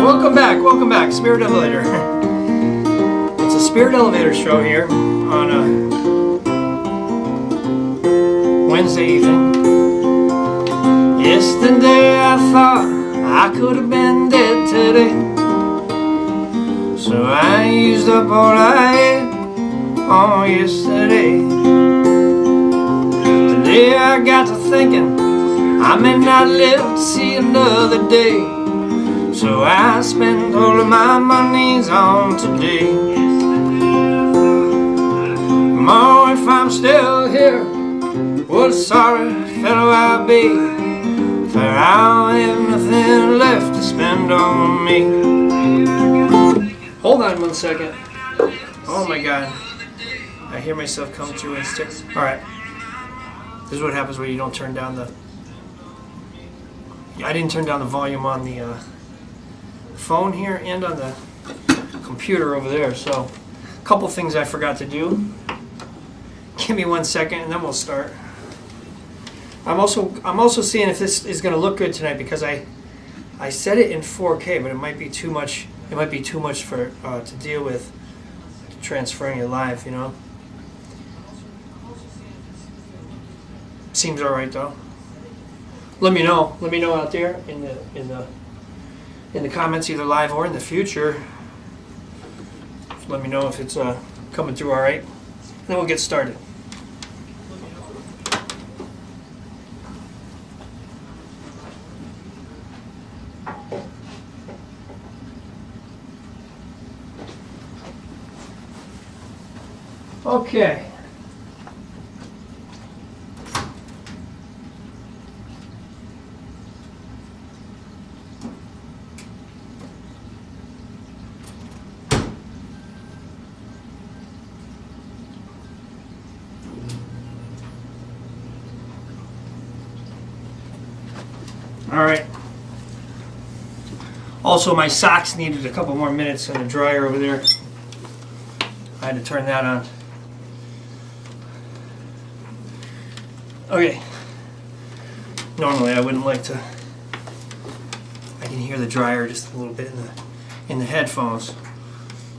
Welcome back, Spirit Elevator. It's a Spirit Elevator show here on a Wednesday evening. Yesterday I thought I could have been dead today, so I used up all I had on yesterday. Today I got to thinking I may not live to see another day, so I spent all of my monies on today. More if I'm still here, what a sorry fellow I'll be, for I'll have nothing left to spend on me. Hold on 1 second. Oh my god, I hear myself come through and stick. Alright, this is what happens when you don't turn down the... I didn't turn down the volume on the phone here and on the computer over there, so a couple things I forgot to do. Give me 1 second and then we'll start. I'm also seeing if this is going to look good tonight, because I set it in 4K, but it might be too much. It might be too much for to deal with transferring it live, you know. Seems all right though. Let me know out there in the comments, either live or in the future. Let me know if it's coming through all right. And then we'll get started. Okay. All right. Also, my socks needed a couple more minutes in the dryer over there. I had to turn that on. Okay. Normally I wouldn't like to. I can hear the dryer just a little bit in the headphones.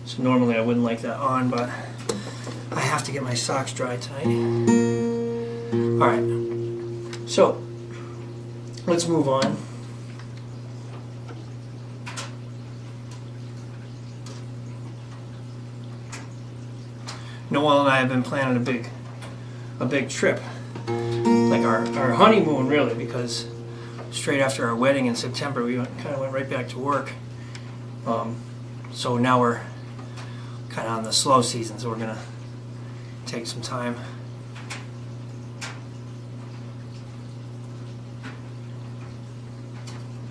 So normally I wouldn't like that on, but I have to get my socks dry tonight. All right. So let's move on. Noel and I have been planning a big trip, like our honeymoon really, because straight after our wedding in September we kind of went right back to work. So now we're kind of on the slow season, so we're gonna take some time.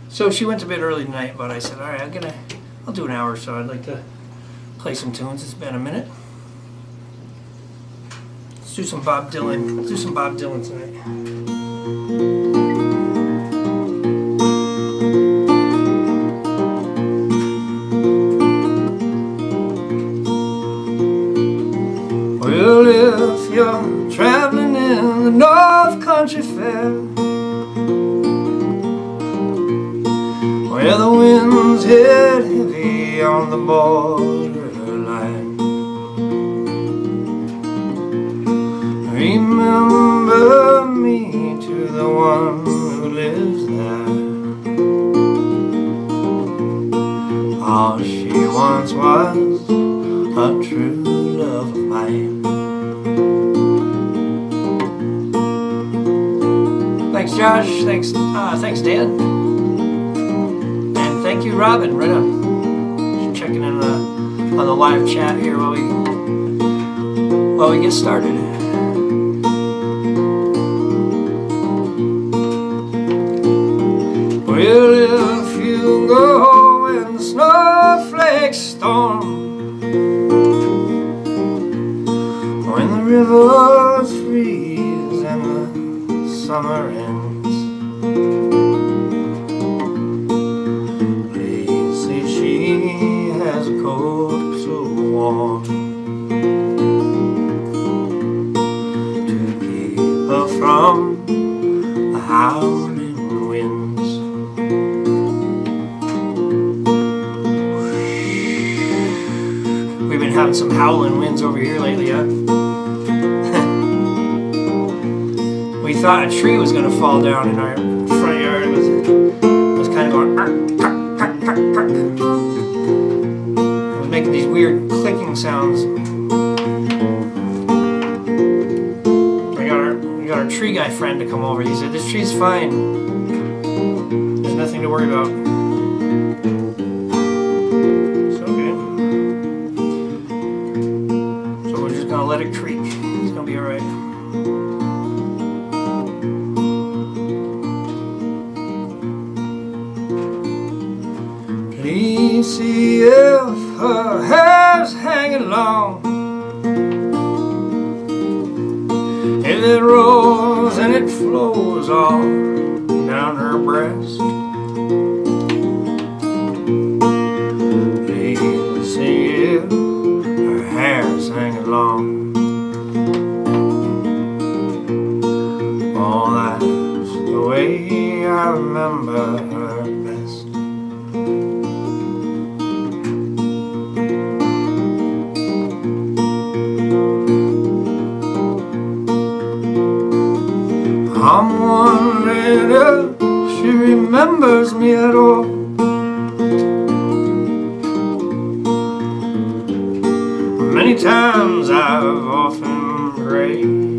So she went to bed early tonight, but I said, all right, I'll do an hour or so. I'd like to play some tunes. It's been a minute. Let's do some Bob Dylan. Let's do some Bob Dylan tonight. Well, if you're traveling in the North Country Fair, where the winds hit heavy on the borderline, remember me to the one who lives there. All she once was a true love of mine. Thanks, Josh. Thanks, Dan. Thank you, Robin. Right on. Just checking in on the live chat here while we get started. Well, if you go in the snowflake storm, when the rivers freeze and the summer ends, has a coat so warm to keep her from the howling winds. having some howling winds over here lately, huh? We thought a tree was going to fall down in our front yard. It was kind of going ark, ark, ark, ark, ark. It was making these weird clicking sounds. We got our tree guy friend to come over. He said, this tree's fine. There's nothing to worry about. So good. So we're just going to let it creak. It's going to be alright. Please see if her hair's hanging long, if it rolls and it flows all down her breast. Please see if her hair's hanging long. Oh, that's the way I remember her best. I'm wondering if she remembers me at all. Many times I've often prayed in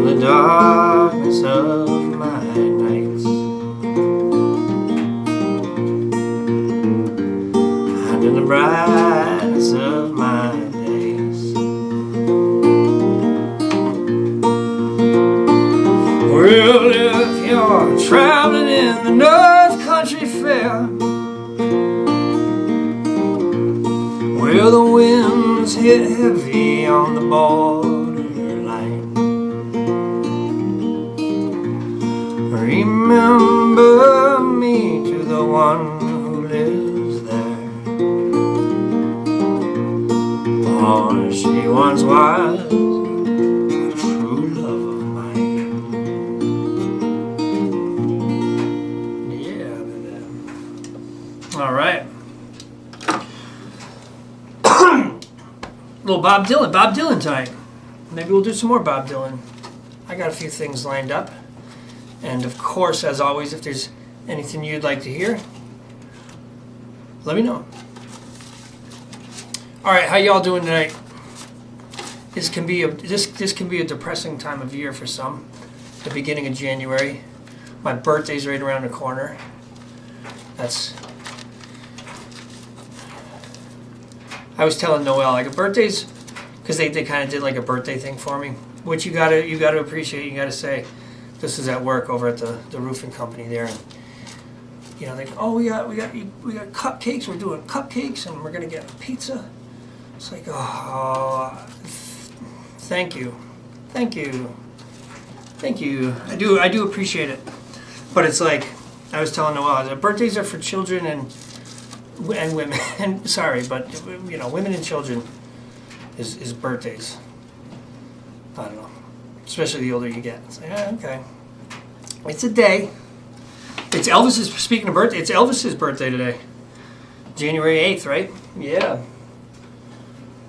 the darkness of my nights, and in the brightness of my days. Well, if you're traveling in the North Country Fair, where the winds hit heavy on the borderline, remember me to the one who lives there, for she once was a true love of mine. Yeah, baby. All right. Little Bob Dylan time. Maybe we'll do some more Bob Dylan. I got a few things lined up. And of course, as always, if there's anything you'd like to hear, let me know. All right, how y'all doing tonight? This can be a depressing time of year for some. The beginning of January. My birthday's right around the corner. I was telling Noelle, like, birthdays, because they kind of did like a birthday thing for me, which you gotta appreciate. You gotta say, this is at work over at the roofing company there, and you know, they go, oh, we got cupcakes. We're doing cupcakes, and we're gonna get pizza. It's like, oh, thank you. I do appreciate it, but it's like I was telling Noelle, the birthdays are for children and women, and sorry, but you know, women and children is birthdays. I don't know, especially the older you get. It's like, okay, it's a day. It's Elvis's. Speaking of birthday, it's Elvis's birthday today, January 8th, right? Yeah.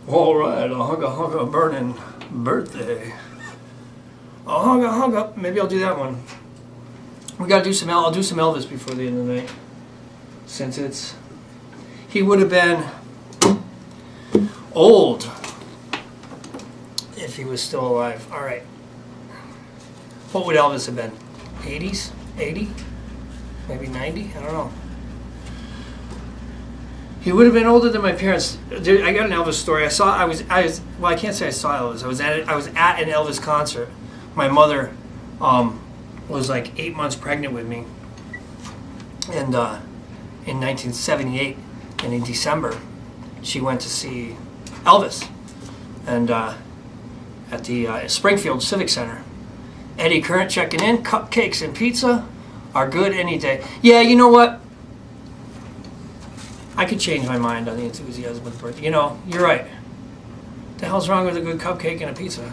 All right, a hugga burning birthday. A hugga. Maybe I'll do that one. We gotta do some. I'll do some Elvis before the end of the night, since he would have been old if he was still alive. All right. What would Elvis have been? 80s? 80? Maybe 90? I don't know. He would have been older than my parents. I got an Elvis story. I can't say I saw Elvis. I was at an Elvis concert. My mother was like 8 months pregnant with me. And in 1978, and in December, she went to see Elvis, and at the Springfield Civic Center. Eddie Current checking in. Cupcakes and pizza are good any day. Yeah, you know what? I could change my mind on the enthusiasm of the birthday. You know, you're right. What the hell's wrong with a good cupcake and a pizza?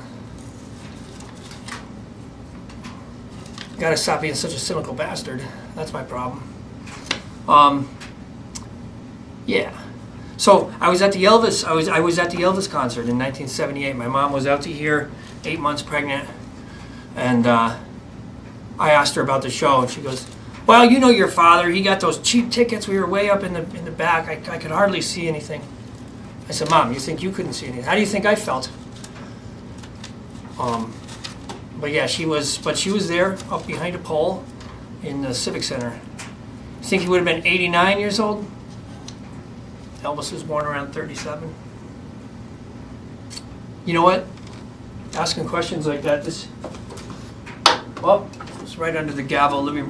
Gotta stop being such a cynical bastard. That's my problem. Yeah. So I was at the Elvis. I was at the Elvis concert in 1978. My mom was out to here, 8 months pregnant, and I asked her about the show, and she goes, "Well, you know your father. He got those cheap tickets. We were way up in the back. I could hardly see anything." I said, "Mom, you think you couldn't see anything? How do you think I felt?" But yeah, she was there up behind a pole in the Civic Center. You think he would have been 89 years old? Elvis was born around 37. You know what? Asking questions like that, it's right under the gavel. Let me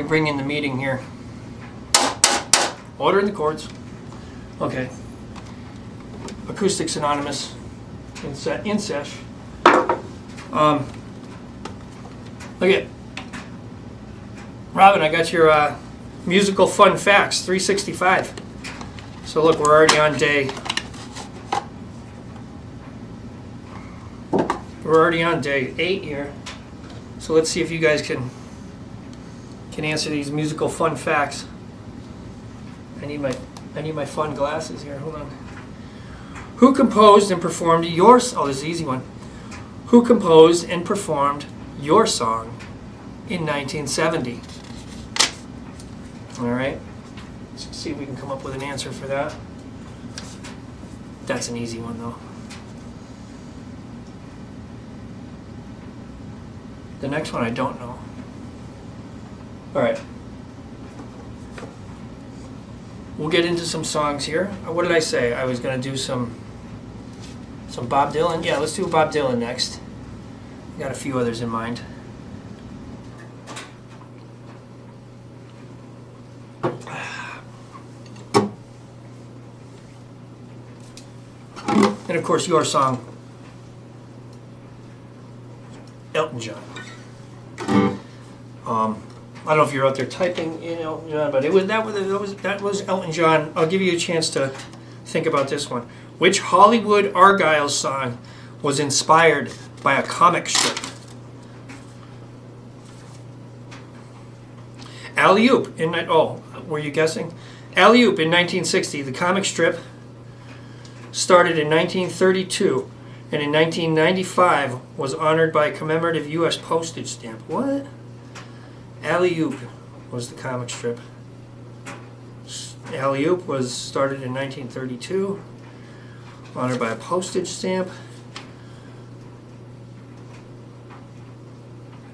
bring in the meeting here. Order in the courts. Okay. Acoustics Anonymous. In sesh. Look at Robin. I got your musical fun facts 365. So look, we're already on day. We're already on day 8 here. So let's see if you guys can answer these musical fun facts. I need my fun glasses here. Hold on. Who composed and performed your... Oh, this is an easy one. Who composed and performed your song in 1970? All right. Let's see if we can come up with an answer for that. That's an easy one, though. The next one I don't know. All right. We'll get into some songs here. What did I say? I was going to do some Bob Dylan. Yeah, let's do Bob Dylan next. Got a few others in mind. And of course, your song, Elton John. I don't know if you're out there typing in Elton John, but that was Elton John. I'll give you a chance to think about this one. Which Hollywood Argyle song was inspired by a comic strip? Alley-Oop were you guessing? Alley-Oop in 1960. The comic strip started in 1932 and in 1995 was honored by a commemorative U.S. postage stamp. What? Alley-Oop was the comic strip. Alley-Oop was started in 1932, honored by a postage stamp.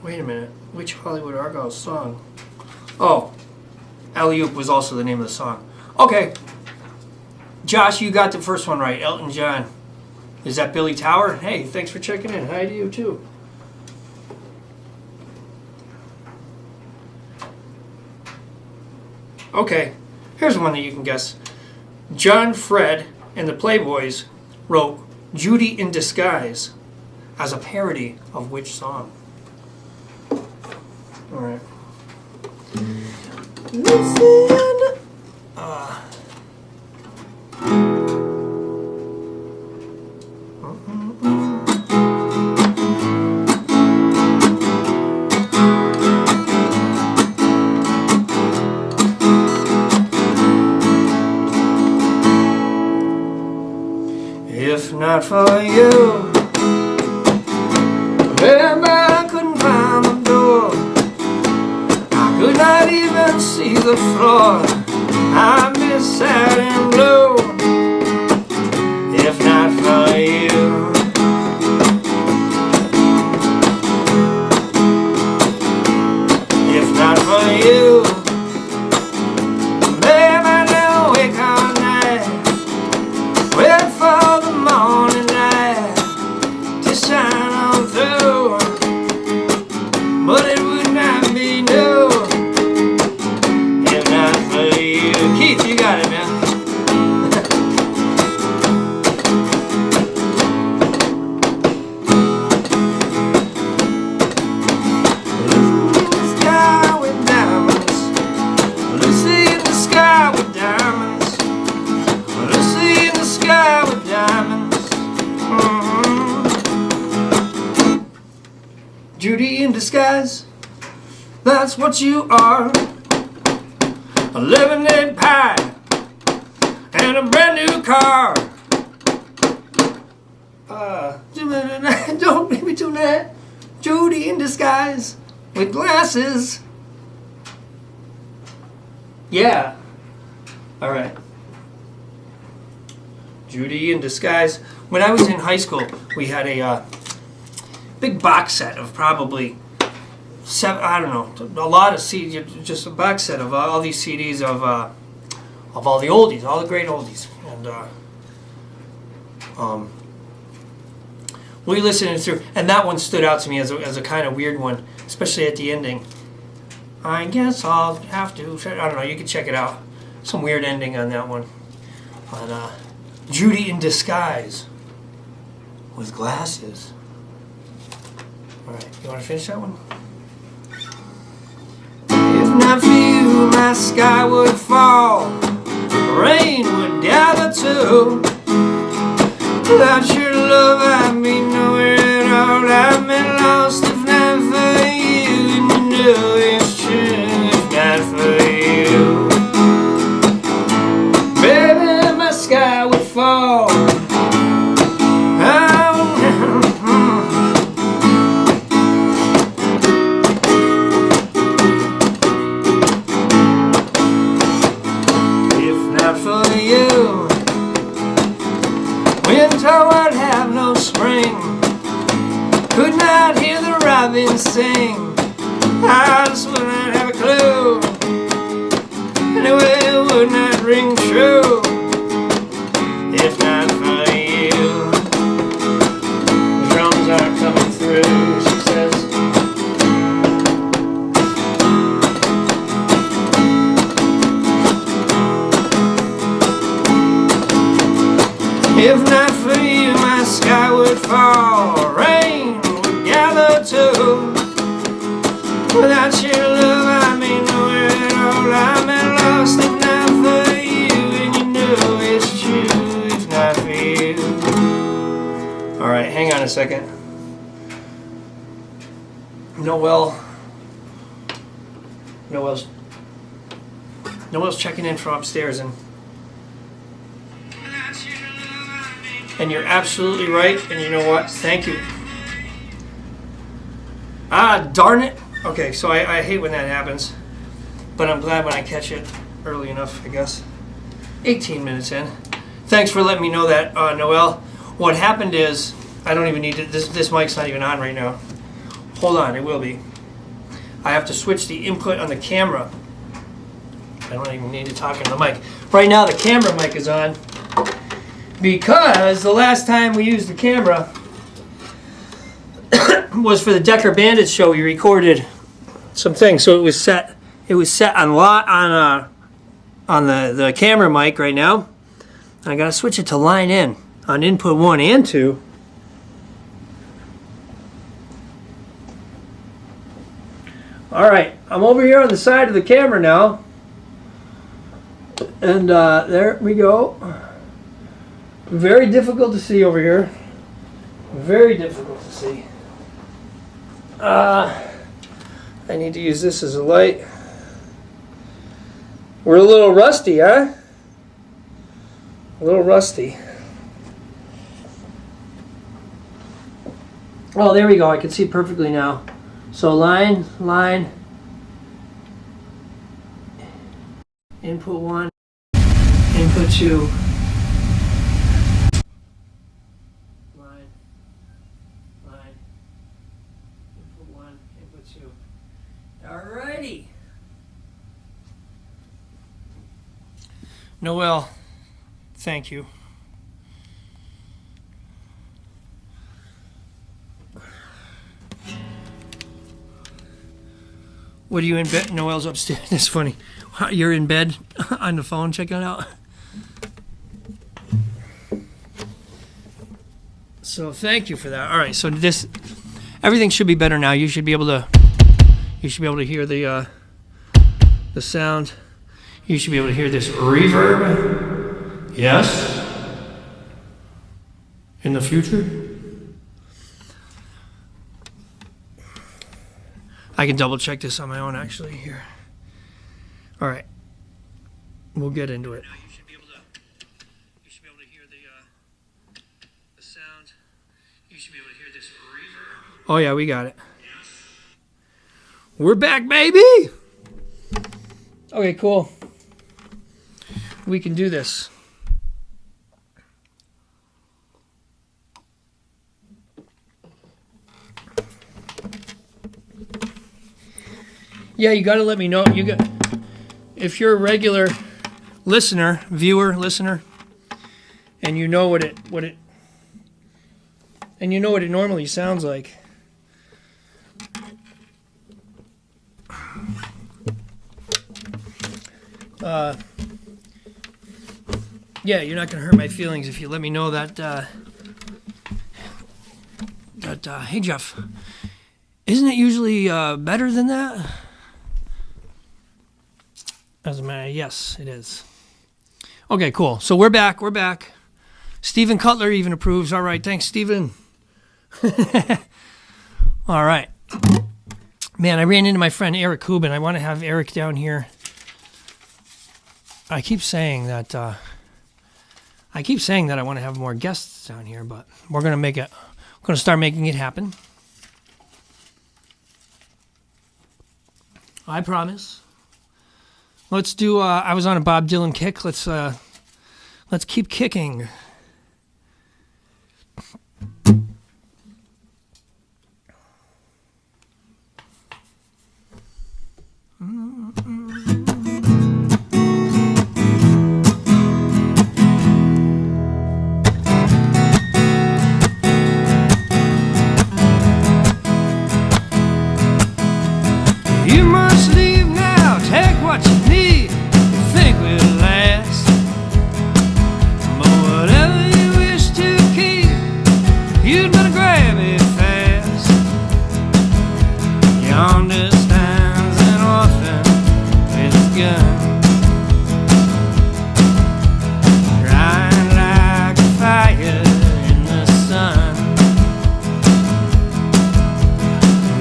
Wait a minute. Which Hollywood Argyle song? Oh, Alley-Oop was also the name of the song. Okay. Josh, you got the first one right. Elton John. Is that Billy Tower? Hey, thanks for checking in. Hi to you, too. Okay, here's one that you can guess. John Fred and the Playboys wrote Judy in Disguise as a parody of which song? All right. If not for you, well, I couldn't find the door. I could not even see the floor. I miss sad and blue. If not for you, if not for you, babe, I don't wake all night. Wait for the morning light to shine on through, but it would not be new if not for you. Keith, you got it, man. Lucy in the sky with diamonds. Lucy in the sky with diamonds. Lucy in the sky with diamonds. Judy in disguise, that's what you are. a lemonade pie, and a brand new car. Don't make me do that. Judy in disguise with glasses. Yeah. All right. Judy in disguise. When I was in high school, we had a big box set of probably I don't know, a lot of CDs, just a box set of all these CDs of all the oldies, all the great oldies, and we listened through, and that one stood out to me as a kind of weird one, especially at the ending. I guess I'll have to, I don't know, you can check it out. Some weird ending on that one. On Judy in disguise with glasses. All right, you want to finish that one? If not for you, my sky would fall, rain would gather too. Without your love, I'd be nowhere at all. I've been lost if not for you, and you know it's true if not for you. Baby, my sky would fall. Winter would have no spring, could not hear the robins sing. I just would not have a clue, anyway it would not ring true if not for you. The drums are coming through, she says. If not for you, my sky would fall, rain would gather too. Without your love, I'd be nowhere at all. I'm lost if not for you, and you know it's true if not for you. All right, hang on a second. Noel's checking in from upstairs, and you're absolutely right, and you know what? Thank you. Ah, darn it. Okay, so I hate when that happens, but I'm glad when I catch it early enough, I guess. 18 minutes in. Thanks for letting me know that, Noel. What happened is, I don't even need to, this mic's not even on right now. Hold on, it will be. I have to switch the input on the camera. I don't even need to talk into the mic. Right now, the camera mic is on, because the last time we used the camera was for the Decker Bandits show. We recorded some things, so it was set on the camera mic right now. I gotta switch it to line in on input 1 and 2. All right, I'm over here on the side of the camera now, and there we go. Very difficult to see over here. Very difficult to see. I need to use this as a light. We're a little rusty, huh? A little rusty. Oh, there we go. I can see perfectly now. So line, input 1, input 2. Alrighty. Noel, thank you. What are you in bed? Noel's upstairs. That's funny. You're in bed on the phone checking it out. So thank you for that. All right, so everything should be better now. You should be able to hear the sound. You should be able to hear this reverb. Yes. In the future. I can double check this on my own actually here. All right. we'll get into it. Now you should be able to hear the sound. You should be able to hear this reverb. Oh yeah, we got it. We're back, baby. Okay, cool. We can do this. Yeah, you got to let me know. If you're a regular listener, viewer, listener, and you know what it normally sounds like. Yeah, you're not gonna hurt my feelings if you let me know that. Hey Jeff, isn't it usually better than that? Doesn't matter. Yes, it is. Okay, cool. So we're back. We're back. Stephen Cutler even approves. All right, thanks, Stephen. All right. Man, I ran into my friend Eric Kubin. I want to have Eric down here. I keep saying that I want to have more guests down here, but we're going to start making it happen. I promise. Let's do I was on a Bob Dylan kick. Let's keep kicking. You must leave now, take what you need, you think will last. But whatever you wish to keep, you'd better grab it fast. Yonder stands an orphan with his gun, crying like a fire in the sun.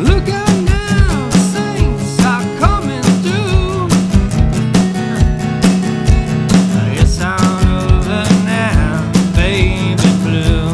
Look out now, saints are coming through. It's all over now, baby blue.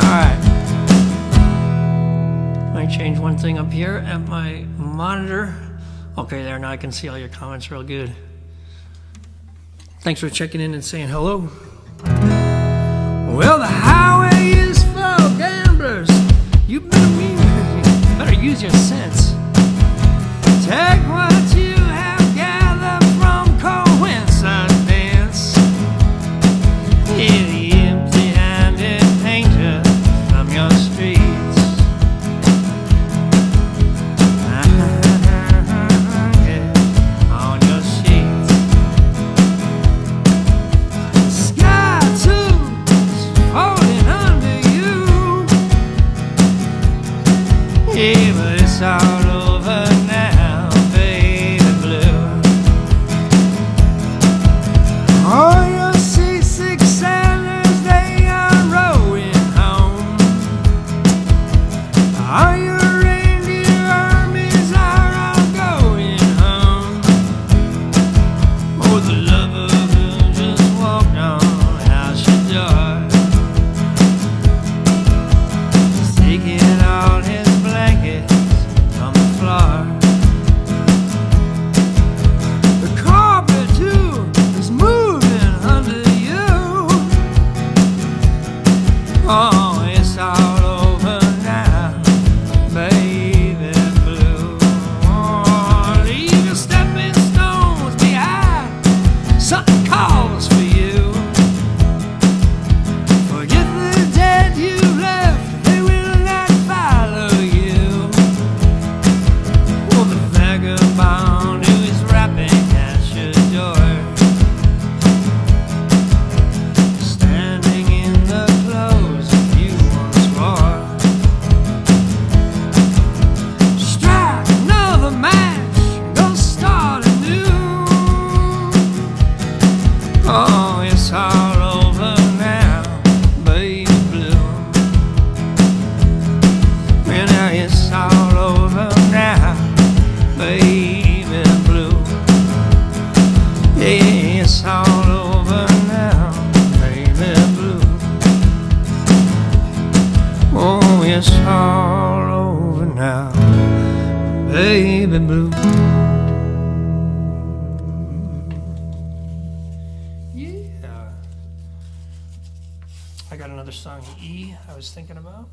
Alright. Might change one thing up here at my monitor. Okay, there, now I can see all your comments real good. Thanks for checking in and saying hello. Well, the highway is full of gamblers. You better use your sense. Take what you have gathered from coincidence. Hear the empty-handed painter from your streets. Yeah, on your sheets. The sky too is falling under you. Yeah, but it's all it's all over now, baby blue. Well, now it's all over now, baby blue. Yeah, it's all over now, baby blue. Oh, it's all over now, baby blue. Yeah. I got another song, E, I was thinking about.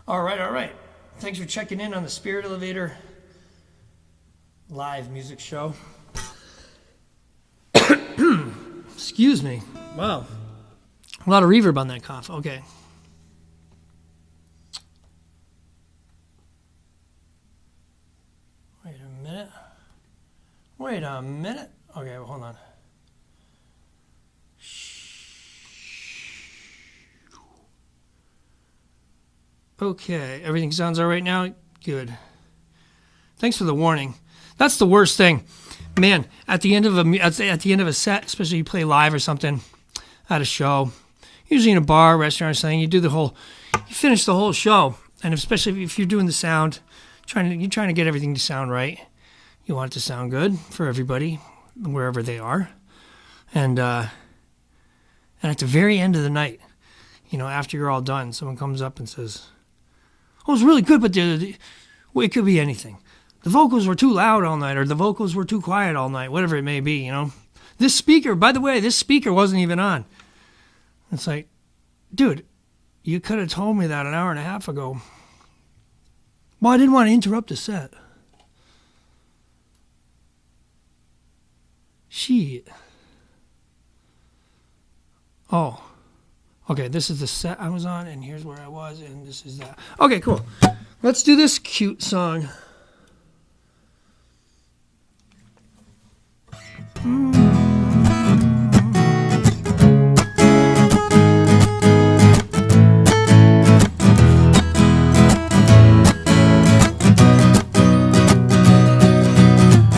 All right. Thanks for checking in on the Spirit Elevator live music show. Excuse me. Wow. A lot of reverb on that cough. Okay. Wait a minute. Okay, well, hold on. Okay, everything sounds all right now? Good. Thanks for the warning. That's the worst thing. Man, at the end of a set, especially you play live or something at a show, usually in a bar, restaurant or something, you finish the whole show. And especially if you're doing the sound, you're trying to get everything to sound right. You want it to sound good for everybody, wherever they are. And at the very end of the night, after you're all done, someone comes up and says, "Oh, it was really good, but it could be anything. The vocals were too loud all night, or the vocals were too quiet all night," whatever it may be, This speaker, by the way, wasn't even on. It's like, dude, you could have told me that an hour and a half ago. Well, I didn't want to interrupt the set. Shit. Oh. Okay, this is the set I was on, and here's where I was, and this is that. Okay, cool. Let's do this cute song.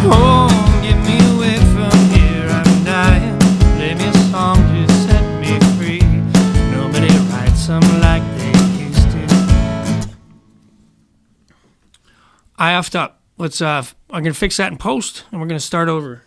Oh, get me away from here, I'm dying. Play me a song to set me free. Nobody writes them like they used to. I effed up. I'm gonna fix that in post, and we're gonna start over.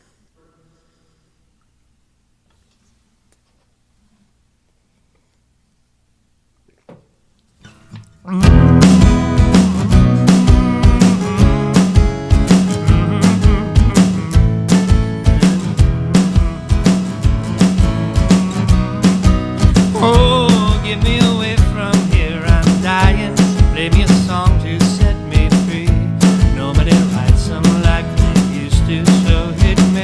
Oh, get me away from here, I'm dying. Play me a song to set me free. Nobody writes them like they used to, so hit me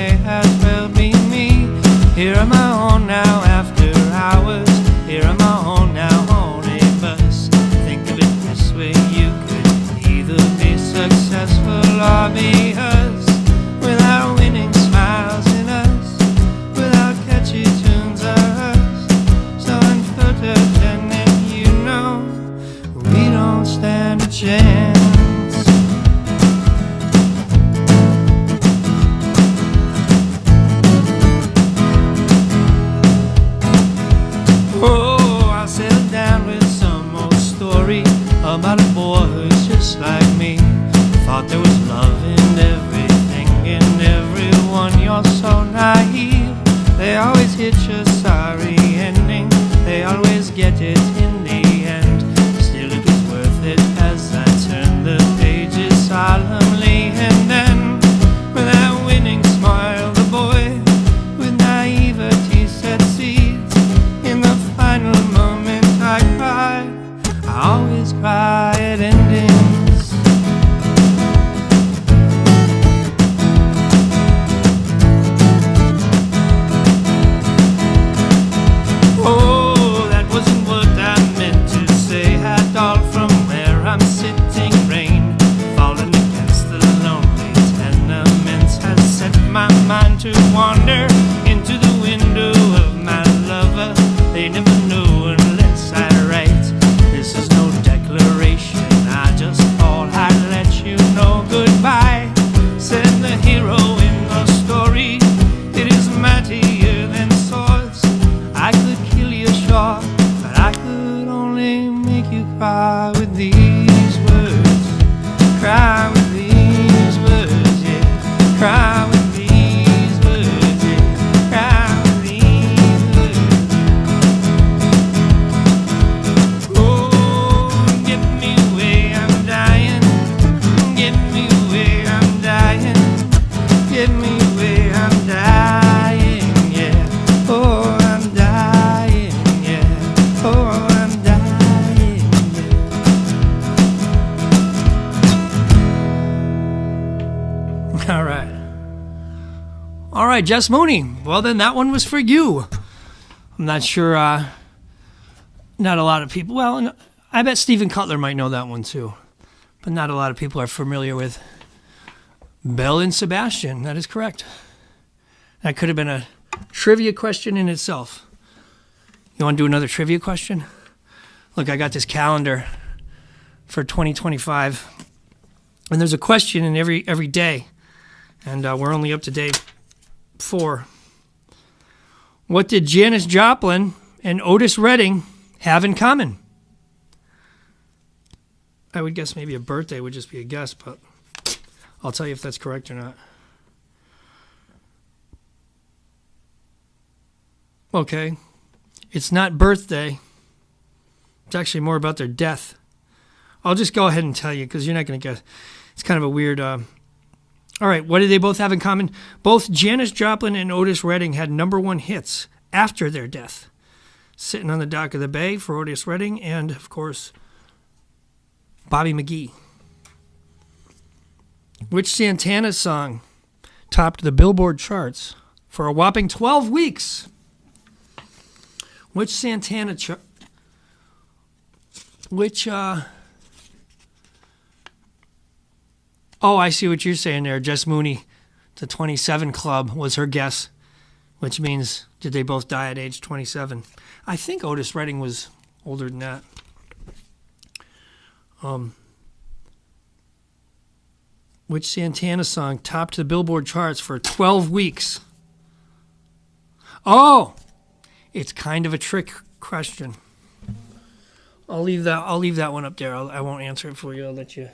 All right, Jess Mooney. Well, then that one was for you. I'm not sure, not a lot of people, well, I bet Stephen Cutler might know that one too, but not a lot of people are familiar with Belle and Sebastian. That is correct. That could have been a trivia question in itself. You want to do another trivia question? Look, I got this calendar for 2025, and there's a question in every day, and we're only up to day 4. What did Janis Joplin and Otis Redding have in common? I would guess maybe a birthday would just be a guess, but I'll tell you if that's correct or not. Okay. It's not birthday. It's actually more about their death. I'll just go ahead and tell you because you're not going to guess. It's kind of a weird... All right, what did they both have in common? Both Janis Joplin and Otis Redding had #1 hits after their death. Sitting on the Dock of the Bay for Otis Redding and, of course, Bobby McGee. Which Santana song topped the Billboard charts for a whopping 12 weeks? Which Santana... Oh, I see what you're saying there. Jess Mooney, the 27 Club, was her guess, which means did they both die at age 27? I think Otis Redding was older than that. Which Santana song topped the Billboard charts for 12 weeks? Oh, it's kind of a trick question. I'll leave that one up there. I won't answer it for you. I'll let you.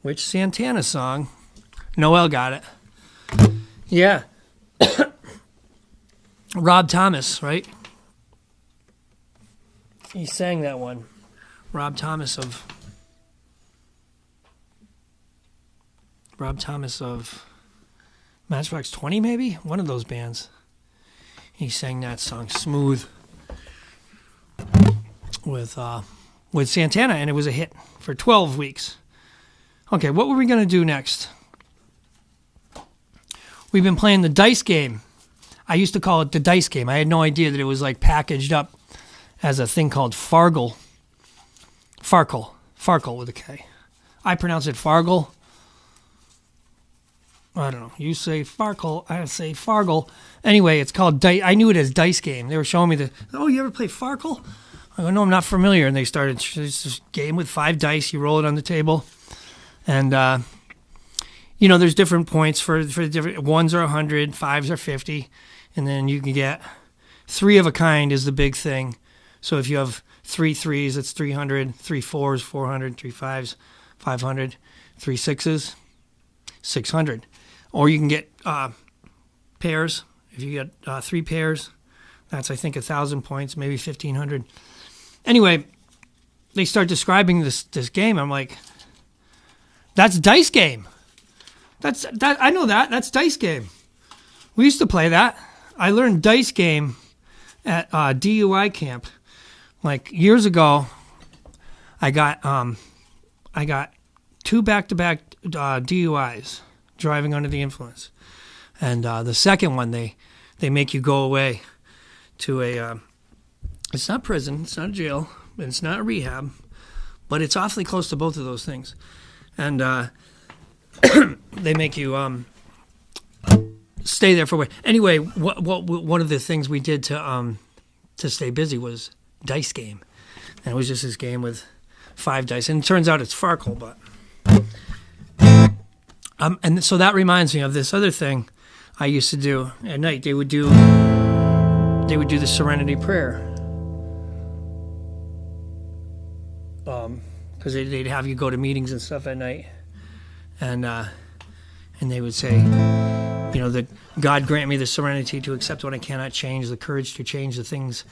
Which Santana song? Noel got it. Yeah. Rob Thomas, right? He sang that one. Rob Thomas of Matchbox 20, maybe? One of those bands. He sang that song, Smooth, with Santana, and it was a hit for 12 weeks. Okay, what were we going to do next? We've been playing the dice game. I used to call it the dice game. I had no idea that it was like packaged up as a thing called Fargle. Farkle with a K. I pronounce it Fargle. I don't know. You say Farkle, I say Fargle. Anyway, it's called dice. I knew it as dice game. They were showing me oh, you ever play Farkle? I go, no, I'm not familiar. And they started, it's this game with 5 dice. You roll it on the table. And, there's different points for the different, 1s are 100, 5s are 50. And then you can get 3 of a kind is the big thing. So if you have 3 3s, it's 300, 3 4s, 400, 3 5s, 500, 3 6s, 600. Or you can get pairs. If you get 3 pairs, that's, I think, 1,000 points, maybe 1,500. Anyway, they start describing this game. I'm like, that's dice game. I know that. That's dice game. We used to play that. I learned dice game at DUI camp. Like years ago, I got 2 back-to-back DUIs, driving under the influence, and the second one they make you go away to a. It's not prison, it's not jail, it's not rehab, but it's awfully close to both of those things, and they make you stay there for a while. Anyway, what one of the things we did to stay busy was dice game, and it was just this game with 5 dice, and it turns out it's Farkle, but and so that reminds me of this other thing I used to do at night. They would do the Serenity Prayer, because they'd have you go to meetings and stuff at night, and they would say, that God grant me the serenity to accept what I cannot change, the courage to change the things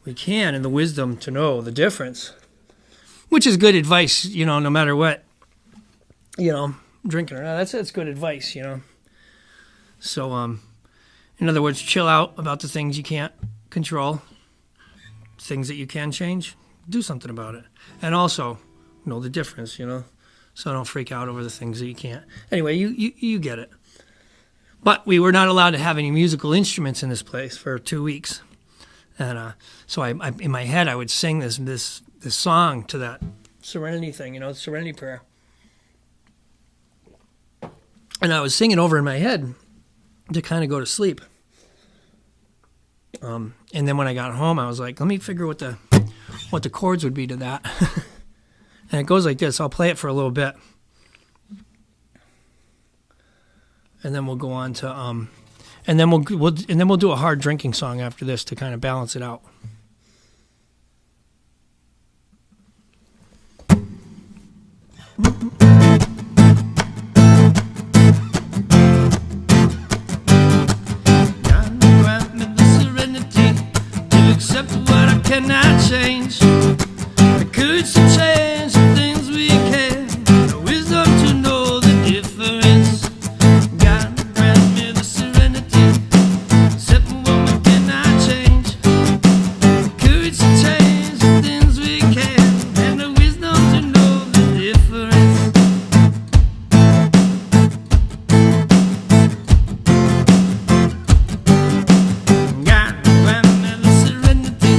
we can, and the wisdom to know the difference. Which is good advice, no matter what, drinking or not. That's good advice, So, in other words, chill out about the things you can't control, things that you can change, do something about it. And also, know the difference, so don't freak out over the things that you can't. Anyway, you get it. But we were not allowed to have any musical instruments in this place for 2 weeks. And so I in my head, I would sing this song to that serenity thing, serenity prayer. And I was singing over in my head to kind of go to sleep. And then when I got home, I was like, let me figure what the chords would be to that. And it goes like this. I'll play it for a little bit. And then we'll go on to and then we'll do a hard drinking song after this to kind of balance it out. God grant me the serenity to accept what I cannot change, the courage to change the things we can, the wisdom to know the difference. God grant me the serenity, accept what we cannot change, the courage to change the things we can, and the wisdom to know the difference. God grant me the serenity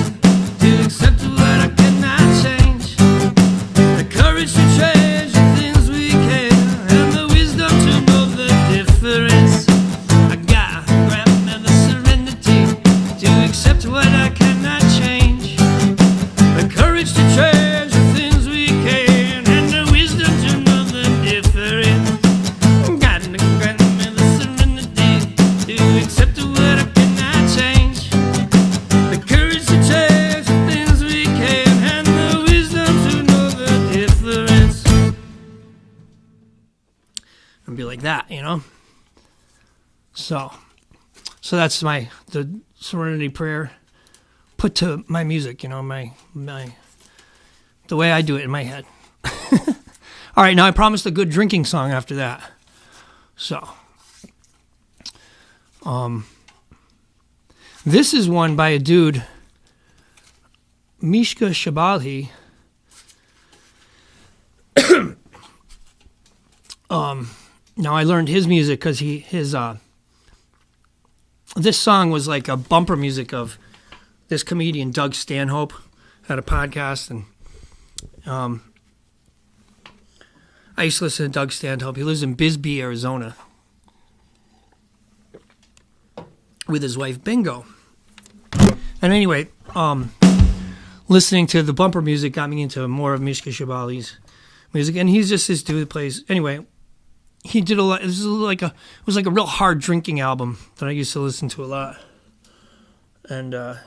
to accept what I cannot change, the courage to change the things we can, and the wisdom to know the difference. God grant me the serenity to accept what I cannot change, the courage to change the things we can, and the wisdom to know the difference. God grant me the serenity to accept what I cannot change, the courage to change the things we can, and the wisdom to know the difference. And be like that, So that's the serenity prayer put to my music, my the way I do it in my head. All right, now I promised a good drinking song after that. So, this is one by a dude, Mishka Shabali. Now I learned his music because this song was like a bumper music of this comedian Doug Stanhope, had a podcast, and I used to listen to Doug Stanhope. He lives in Bisbee, Arizona, with his wife Bingo. And anyway, listening to the bumper music got me into more of Mishka Shabali's music, and he's just this dude that plays. Anyway, he did a lot. It was like a real hard drinking album that I used to listen to a lot, and a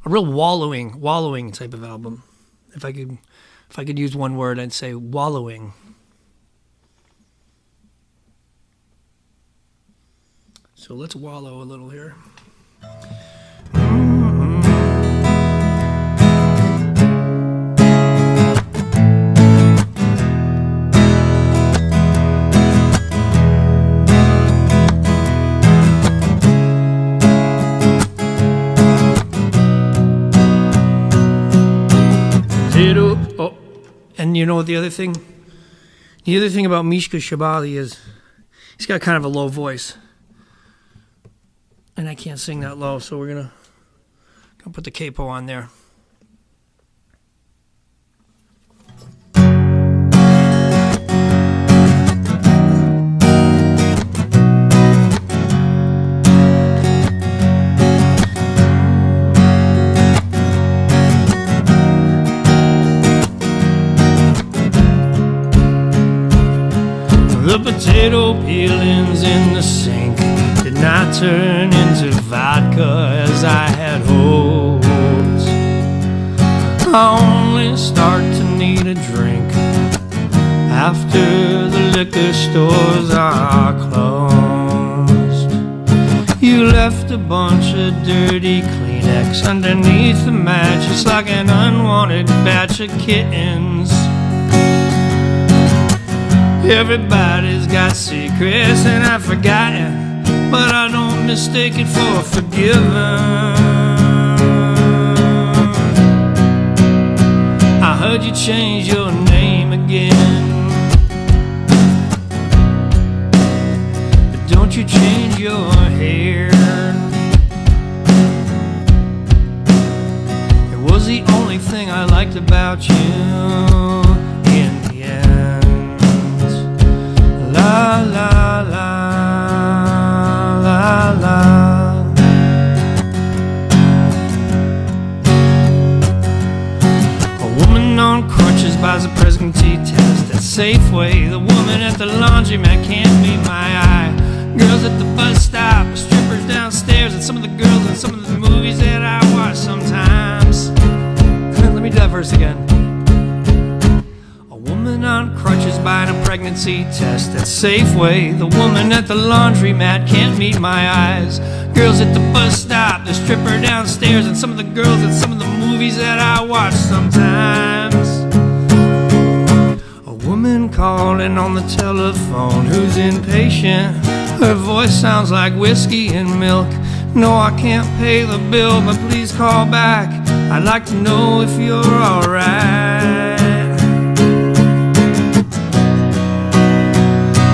real wallowing type of album. If I could use one word, I'd say wallowing. So let's wallow a little here. Oh, and you know the other thing? The other thing about Mishka Shabali is he's got kind of a low voice. And I can't sing that low, so we're gonna put the capo on there. The potato peelings in the sink did not turn into vodka as I had hoped. I only start to need a drink after the liquor stores are closed. You left a bunch of dirty Kleenex underneath the mattress like an unwanted batch of kittens. Everybody's got secrets and I've forgotten, but I don't mistake it for forgiving. I heard you change your name again. don't you change your hair. It was the only thing I liked about you in the end. La la la la la. A woman on crutches buys a pregnancy test at Safeway. The woman at the laundromat can't meet my eye. Girls at the bus stop, strippers downstairs, and some of the girls in some of the movies that I watch sometimes. Let me do that verse again. A woman on crutches buying a pregnancy test at Safeway. The woman at the laundromat can't meet my eyes. Girls at the bus stop, the stripper downstairs, and some of the girls in some of the movies that I watch sometimes. A woman calling on the telephone who's impatient. Her voice sounds like whiskey and milk. No, I can't pay the bill, but please call back. I'd like to know if you're alright.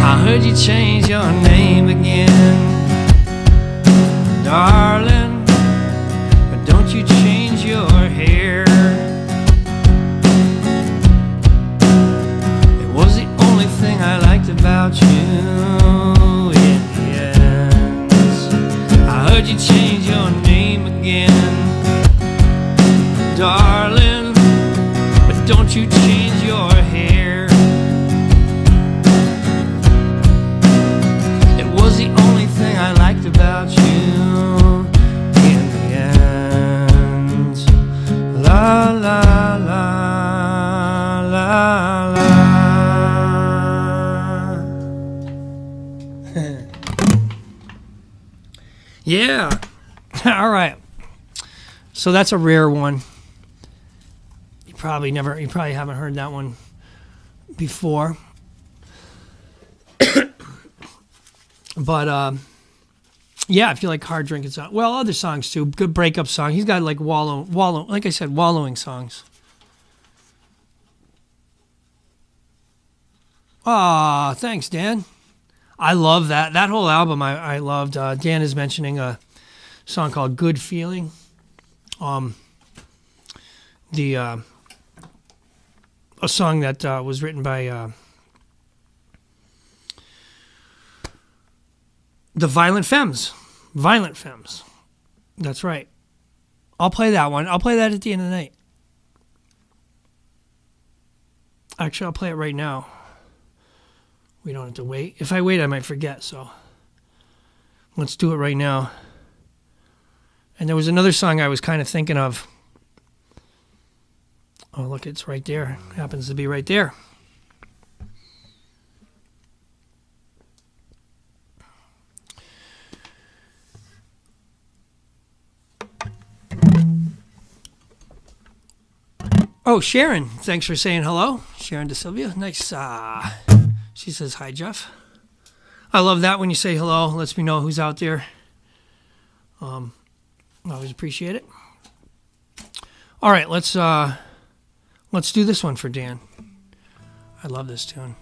I heard you change your name again, darling, but don't you change your hair. It was the only thing I liked about you in the end. I heard you change your name again, darling, but don't you change your hair. It was the only thing I liked about you in the end. La la la la la. Yeah. All right. So that's a rare one. You probably haven't heard that one before. But yeah, if you like hard drinking songs, well, other songs too, good breakup song. He's got like like I said, wallowing songs. Ah, thanks, Dan. I love that whole album. I loved. Dan is mentioning a song called "Good Feeling." A song that was written by the Violent Femmes. Violent Femmes. That's right. I'll play that one. I'll play that at the end of the night. Actually, I'll play it right now. We don't have to wait. If I wait, I might forget, so let's do it right now. And there was another song I was kind of thinking of. Oh, look, it's right there. It happens to be right there. Oh, Sharon, thanks for saying hello. Sharon DeSilvia, nice. She says, hi, Jeff. I love that when you say hello. Lets me know who's out there. I always appreciate it. All right, let's do this one for Dan. I love this tune.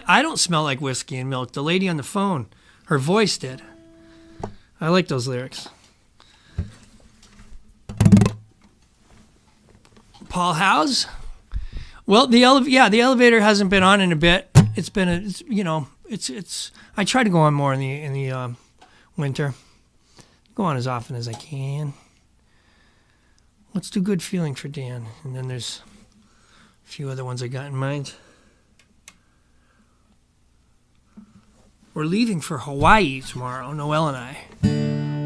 I don't smell like whiskey and milk. The lady on the phone, her voice did. I like those lyrics. Paul House. Well, the elevator hasn't been on in a bit. It's been I try to go on more in the winter. Go on as often as I can. Let's do Good Feeling for Dan, and then there's a few other ones I got in mind. We're leaving for Hawaii tomorrow, Noelle and I.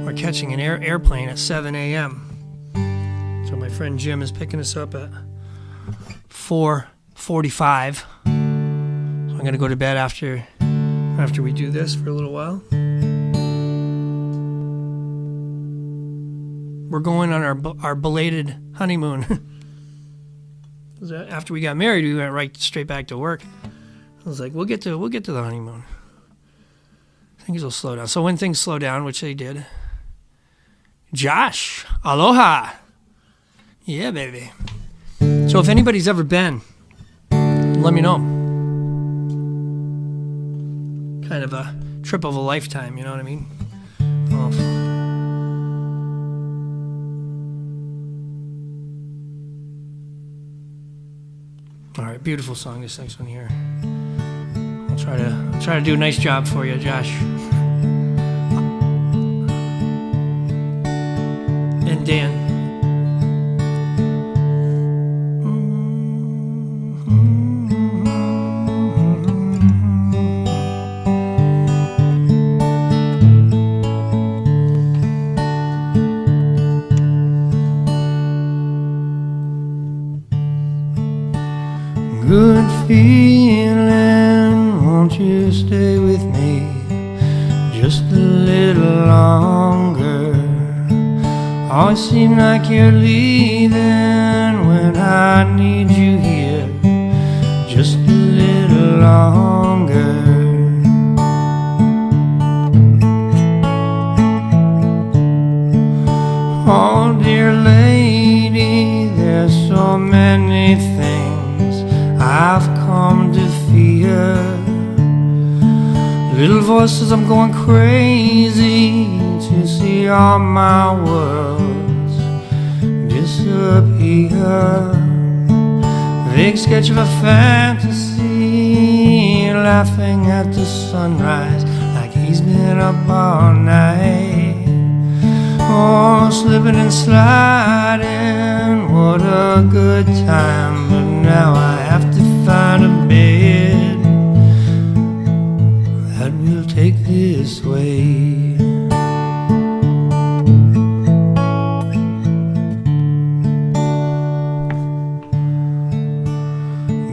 We're catching an airplane at 7 a.m. So my friend Jim is picking us up at 4:45. So I'm going to go to bed after we do this for a little while. We're going on our belated honeymoon. After we got married, we went right straight back to work. I was like, we'll get to the honeymoon. Things will slow down. So when things slow down, which they did, Josh, aloha. Yeah, baby. So if anybody's ever been, let me know. kind of a trip of a lifetime, you know what I mean? Oh. All right, beautiful song, this next one here. I'll try to do a nice job for you, Josh. And Dan. Good feeling, won't you stay with me just a little longer? Always seem like you're leaving when I need you here just a little longer. Oh dear lady, there's so many things I've come to fear. Little voices, I'm going crazy to see all my worlds disappear. Vague sketch of a fantasy, laughing at the sunrise like he's been up all night. Oh, slipping and sliding, what a good time. But now I have to find a bed that will take this way.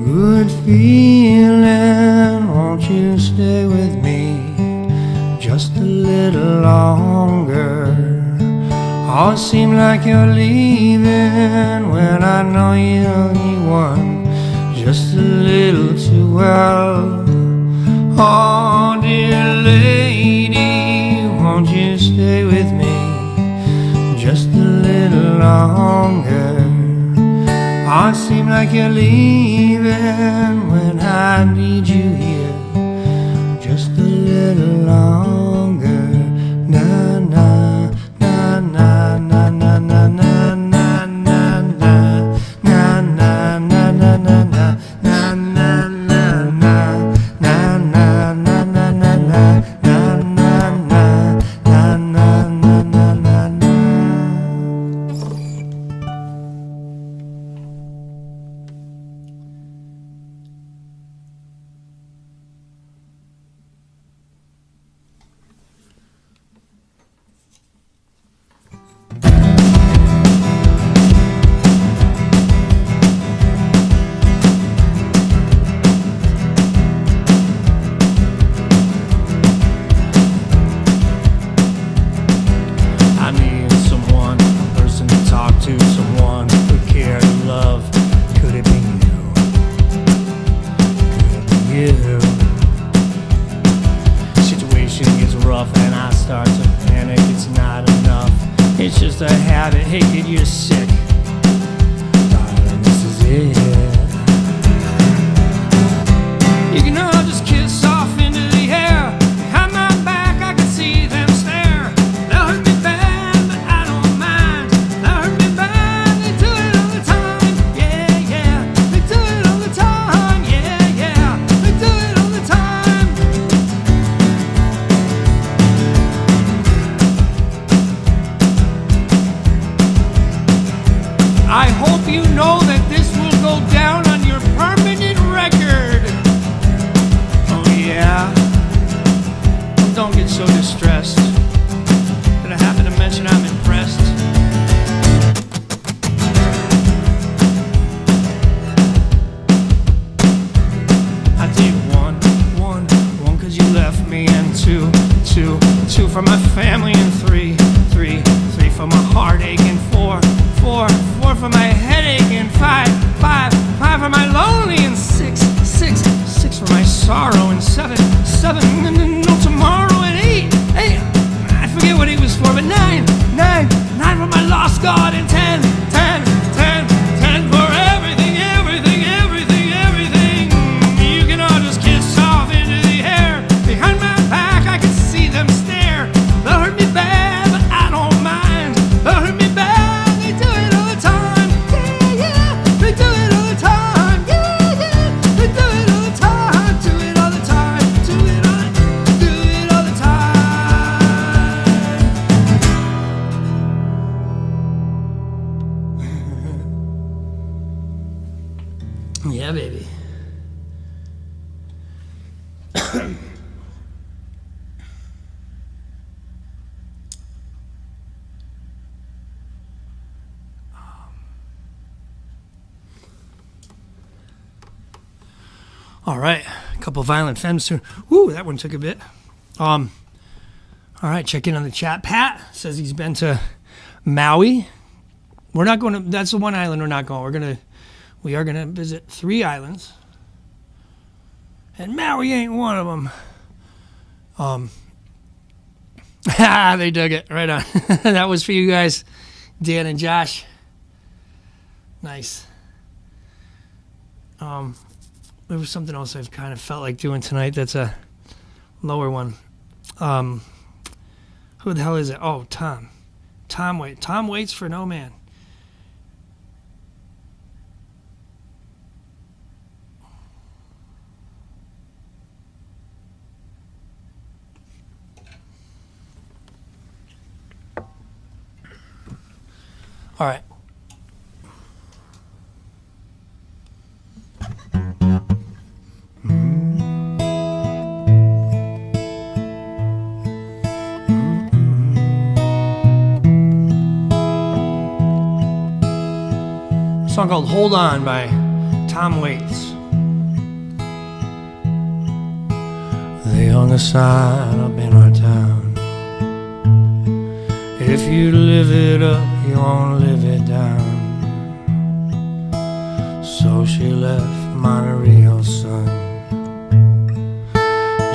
Good feeling, won't you stay with me just a little longer? Always seem like you're leaving when I know you only want just a little too well. Oh dear lady, won't you stay with me just a little longer? Always seem like you're leaving when I need you here just a little longer. Na na na na na na na na na na na na na na na na. And I start to panic, it's not enough. It's just a habit, hey kid, you're sick. Darling, this is it. You can all just kiss off into the air. Behind my back, I can see them stare. They'll hurt me bad, but I don't mind. They'll hurt me bad, they do it all the time. Yeah, yeah, they do it all the time. Yeah, yeah, they do it all the time. I hope you know that this will go down on your permanent record. Oh yeah? Well, don't get so distressed that I happen to mention I'm impressed. I did one, cause you left me, and two for my family, and three for my heartache, and four for my headache, and five Yeah, baby. All right, a couple violent femmes soon. Woo, that one took a bit. All right, check in on the chat. Pat says he's been to Maui. We're not going to. That's the one island we're not going. We are gonna visit 3 islands, and Maui ain't one of them. They dug it right on. That was for you guys, Dan and Josh. Nice. There was something else I've kind of felt like doing tonight. That's a lower one. Who the hell is it? Oh, Tom. Tom waits for no man. All right. A song called Hold On by Tom Waits. They hung a sign up in our town. If you live it up, you won't live it down. So she left Monterey's son,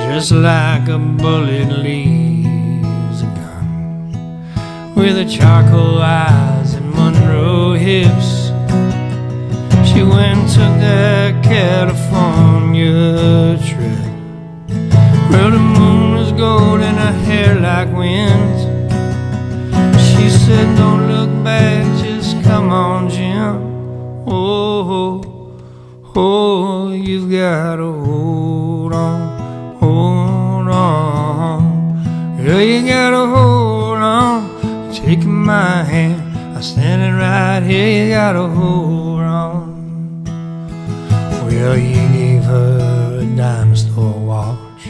just like a bullet leaves a gun, with her charcoal eyes and Monroe hips. She went and took that California trip, where the moon was gold and her hair like wind. She said, don't look back, just come on, Jim. Oh, oh, you've got to hold on, hold on. Yeah, you got to hold on. Taking my hand, I'm standing right here, you got to hold on. Well, you gave her a dime store watch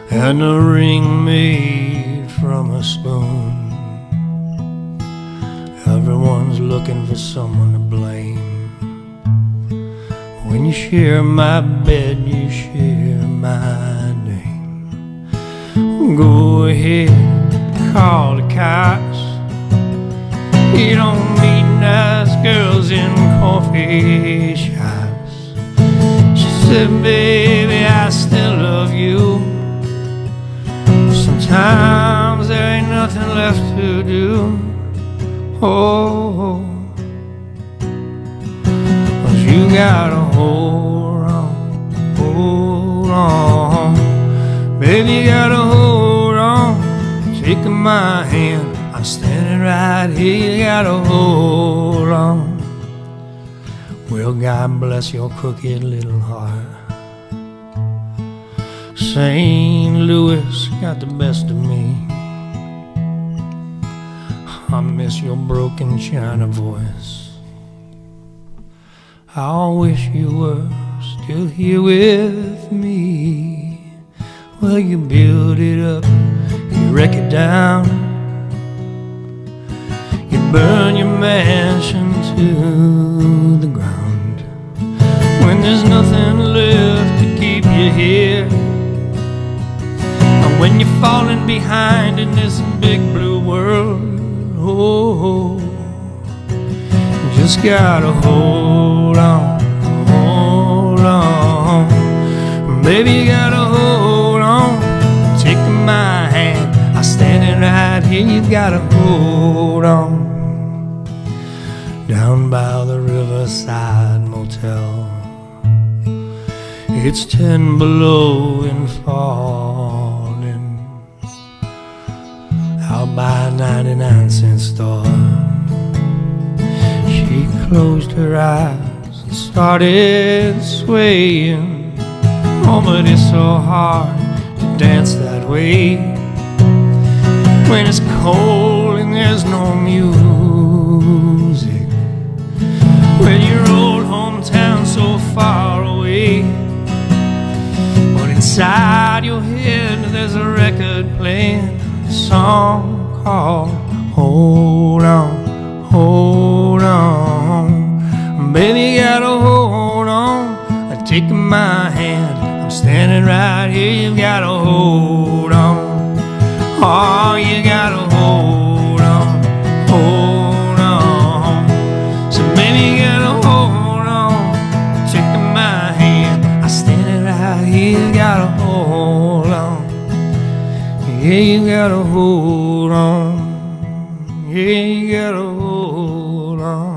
and a ring made from a spoon. Everyone's looking for someone to blame. When you share my bed, you share my name. Go ahead, call the cops. You don't meet nice girls in coffee shops. She said, baby, I still love you. Sometimes there ain't nothing left to do. Oh, but you gotta hold on, baby, you gotta hold on. Taking my hand, I'm standing right here, you gotta hold on. Well, God bless your crooked little heart. St. Louis got the best of me. I miss your broken China voice. I wish you were still here with me. Well, you build it up, you wreck it down. You burn your mansion to the ground. When there's nothing left to keep you here, and when you're falling behind in this big blue world, oh, just gotta hold on, baby, you gotta hold on. Taking my hand, I'm standing right here, you gotta hold on. Down by the Riverside Motel, it's 10 below and falling. Out by a 99-cent store, she closed her eyes and started swaying. Oh, but it's so hard to dance that way when it's cold and there's no music. Well, your old home town so far away. But inside your head there's a record playing a song called Hold On, Hold On. Baby, you gotta hold on. Take my hand, I'm standing right here. You gotta hold on. Oh, you gotta hold on, hold on. So baby, you gotta hold on. Take my hand, I'm standing right here. You gotta hold on. Yeah, you gotta hold on. Yeah, you gotta hold on.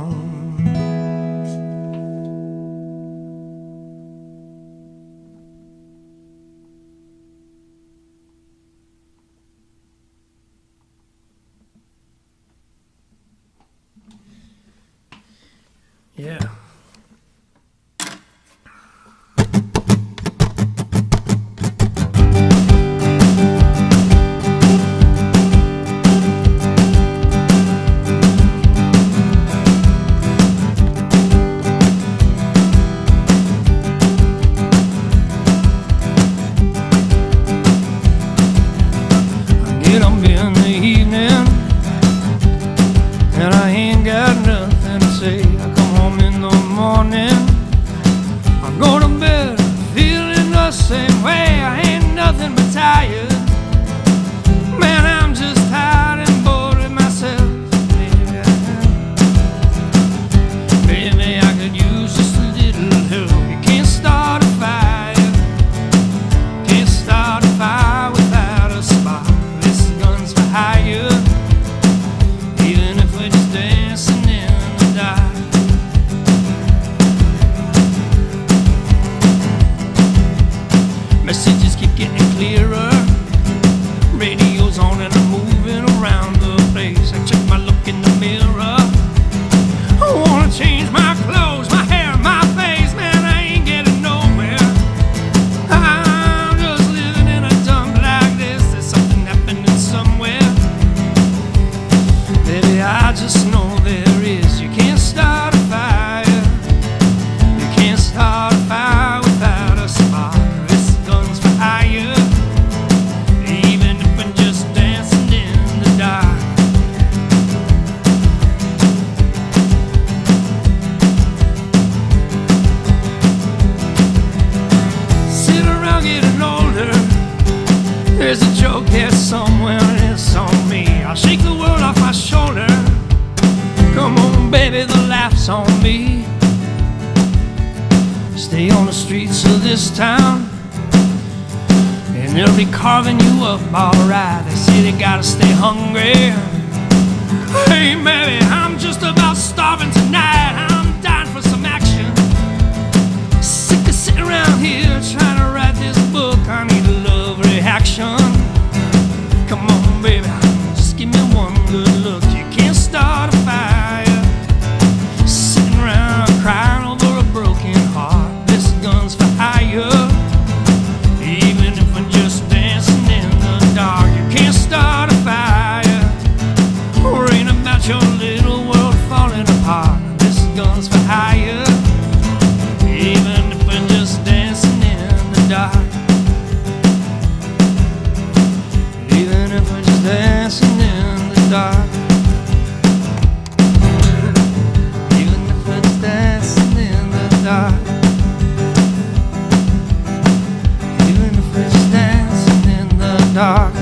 Yeah. I get up in the evening and I ain't got nothing to say. Morning, I go to bed feeling the same way. I ain't nothing but tired. Man, I'm just tired and bored with myself. Baby, I could use just a little help. You can't start a fire. Can't start a fire without a spark. This gun's for hire. Even if we're just dancing in the dark. Messages keep getting clearer. Radio's on and I'm moving around the place. I check my look in the mirror. I wanna change my clothes, my hair, my face. Man, I ain't getting nowhere. I'm just living in a dump like this. There's something happening somewhere. Baby, I just know there is. You can't start a fire. You can't start a fire without a spark. Even if we're just dancing in the dark. Sit around getting older. There's a joke here somewhere and it's on me. I'll shake the world off my shoulder. Come on, baby, the laugh's on me. Stay on the streets of this town and they'll be carving you up alright. They say they gotta stay hungry. Hey, baby, I'm just about starving tonight. I'm dying for some action. Sick of sitting around here trying to write this book. I need a love reaction. Come on, baby, just give me one good look. You can't start a fire sitting around crying over a broken heart. This gun's for hire. Even if we're just dancing in the dark, you can't start a fire. Worrying about your little world falling apart. This gun's for hire. Even if we're just dancing in the dark. Even if we're just dancing in the dark. Even if we're just dancing in the dark. Dark.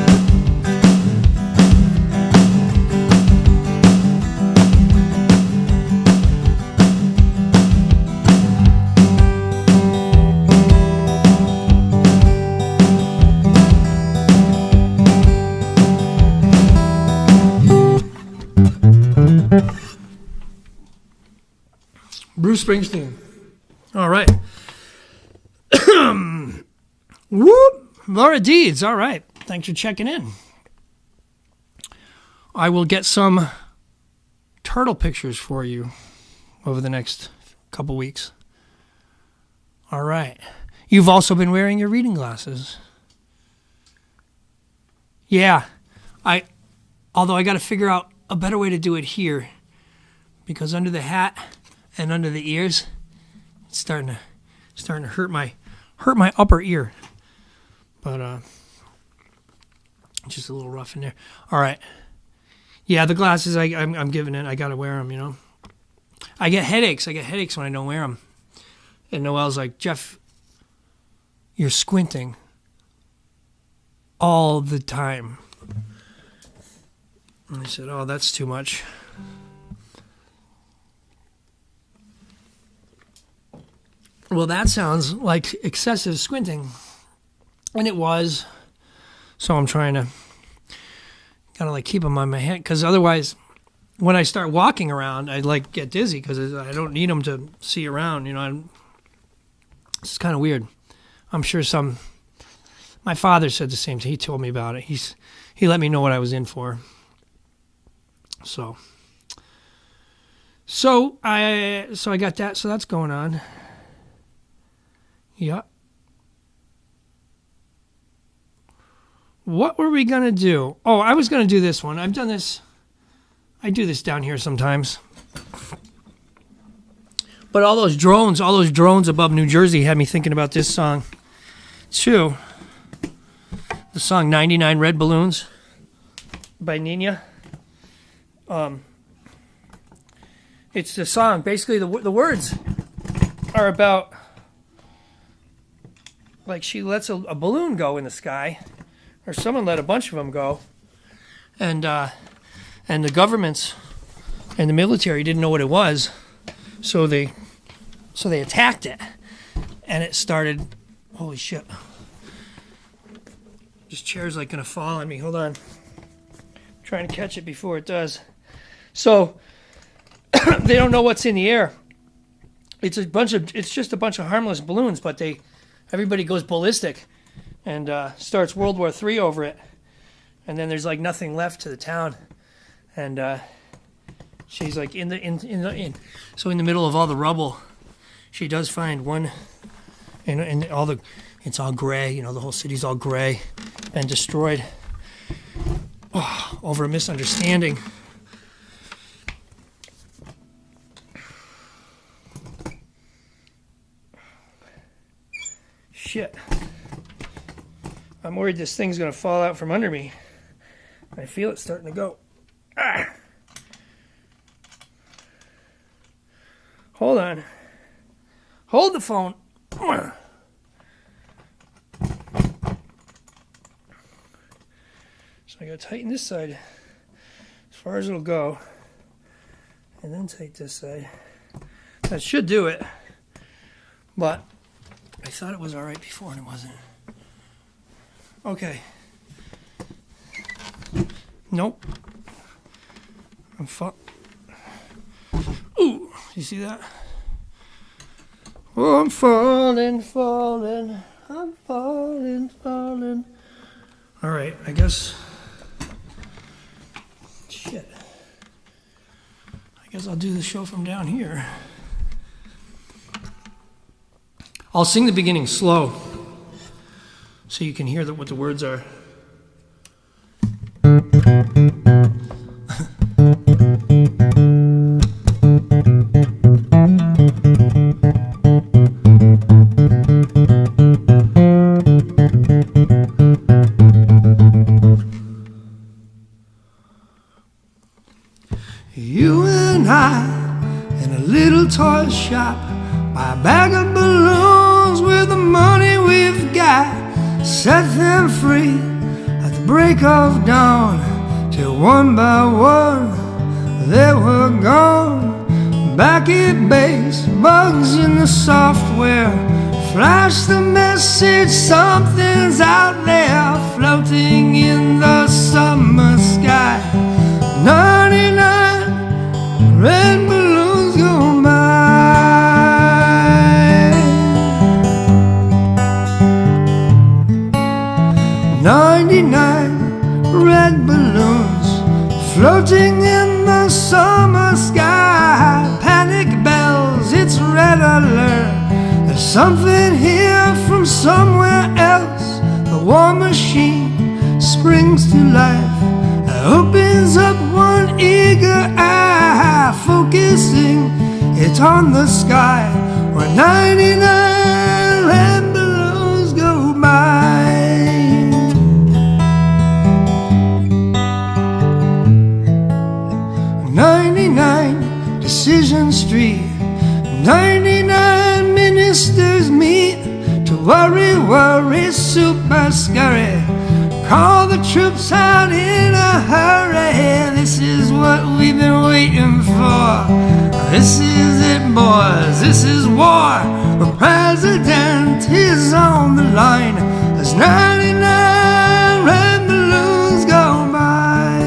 Bruce Springsteen. All right. Whoop. Laura Deeds. All right. Thanks for checking in. I will get some turtle pictures for you over the next couple weeks. All right. You've also been wearing your reading glasses. Yeah. Although I got to figure out a better way to do it here, because under the hat and under the ears, It's starting to hurt my upper ear. But just a little rough in there. All right. Yeah, the glasses, I'm giving it. I got to wear them, you know. I get headaches. When I don't wear them. And Noelle's like, Jeff, you're squinting all the time. And I said, oh, that's too much. Well, that sounds like excessive squinting. And it was. So I'm trying to kind of like keep them on my head. Because otherwise, when I start walking around, I like get dizzy because I don't need them to see around. You know, it's kind of weird. I'm sure my father said the same thing. He told me about it. He let me know what I was in for. So I got that. So that's going on. Yeah. What were we going to do? Oh, I was going to do this one. I've done this. I do this down here sometimes. But all those drones above New Jersey had me thinking about this song too. The song 99 Red Balloons by Nina. It's the song. Basically, the words are about, like, she lets a balloon go in the sky, or someone let a bunch of them go, and the governments and the military didn't know what it was, so they attacked it, and it started. Holy shit! This chair's like gonna fall on me. Hold on. I'm trying to catch it before it does. So they don't know what's in the air. It's just a bunch of harmless balloons, but everybody goes ballistic and starts World War III over it. And then there's like nothing left to the town. And she's like in the middle of all the rubble, she does find one, and it's all gray. You know, the whole city's all gray, been destroyed over a misunderstanding. Shit. I'm worried this thing's going to fall out from under me. I feel it starting to go. Ah. Hold on. Hold the phone. So I got to tighten this side as far as it'll go. And then tighten this side. That should do it. But I thought it was all right before, and it wasn't. Okay. Nope. Ooh, you see that? Oh, I'm falling. I'm falling. All right, I guess. Shit. I guess I'll do the show from down here. I'll sing the beginning slow so you can hear what the words are. You and I in a little toy shop, buy a bag of balloons with the money we've got, set them free at the break of dawn, till one by one they were gone. Back at base, bugs in the software flash the message, something's out there floating in the summer sky. 99 red balloons go by. 99 red balloons floating in the summer sky. Panic bells, it's red alert. There's something here from somewhere else. The war machine springs to life, opens up one eager eye, focusing it on the sky. where 99 red balloons go by. 99 Decision Street, 99 ministers meet to worry, super scurry. Call the troops out in a hurry. This is what we've been waiting for. This is it, boys, this is war. The president is on the line as 99 red balloons go by.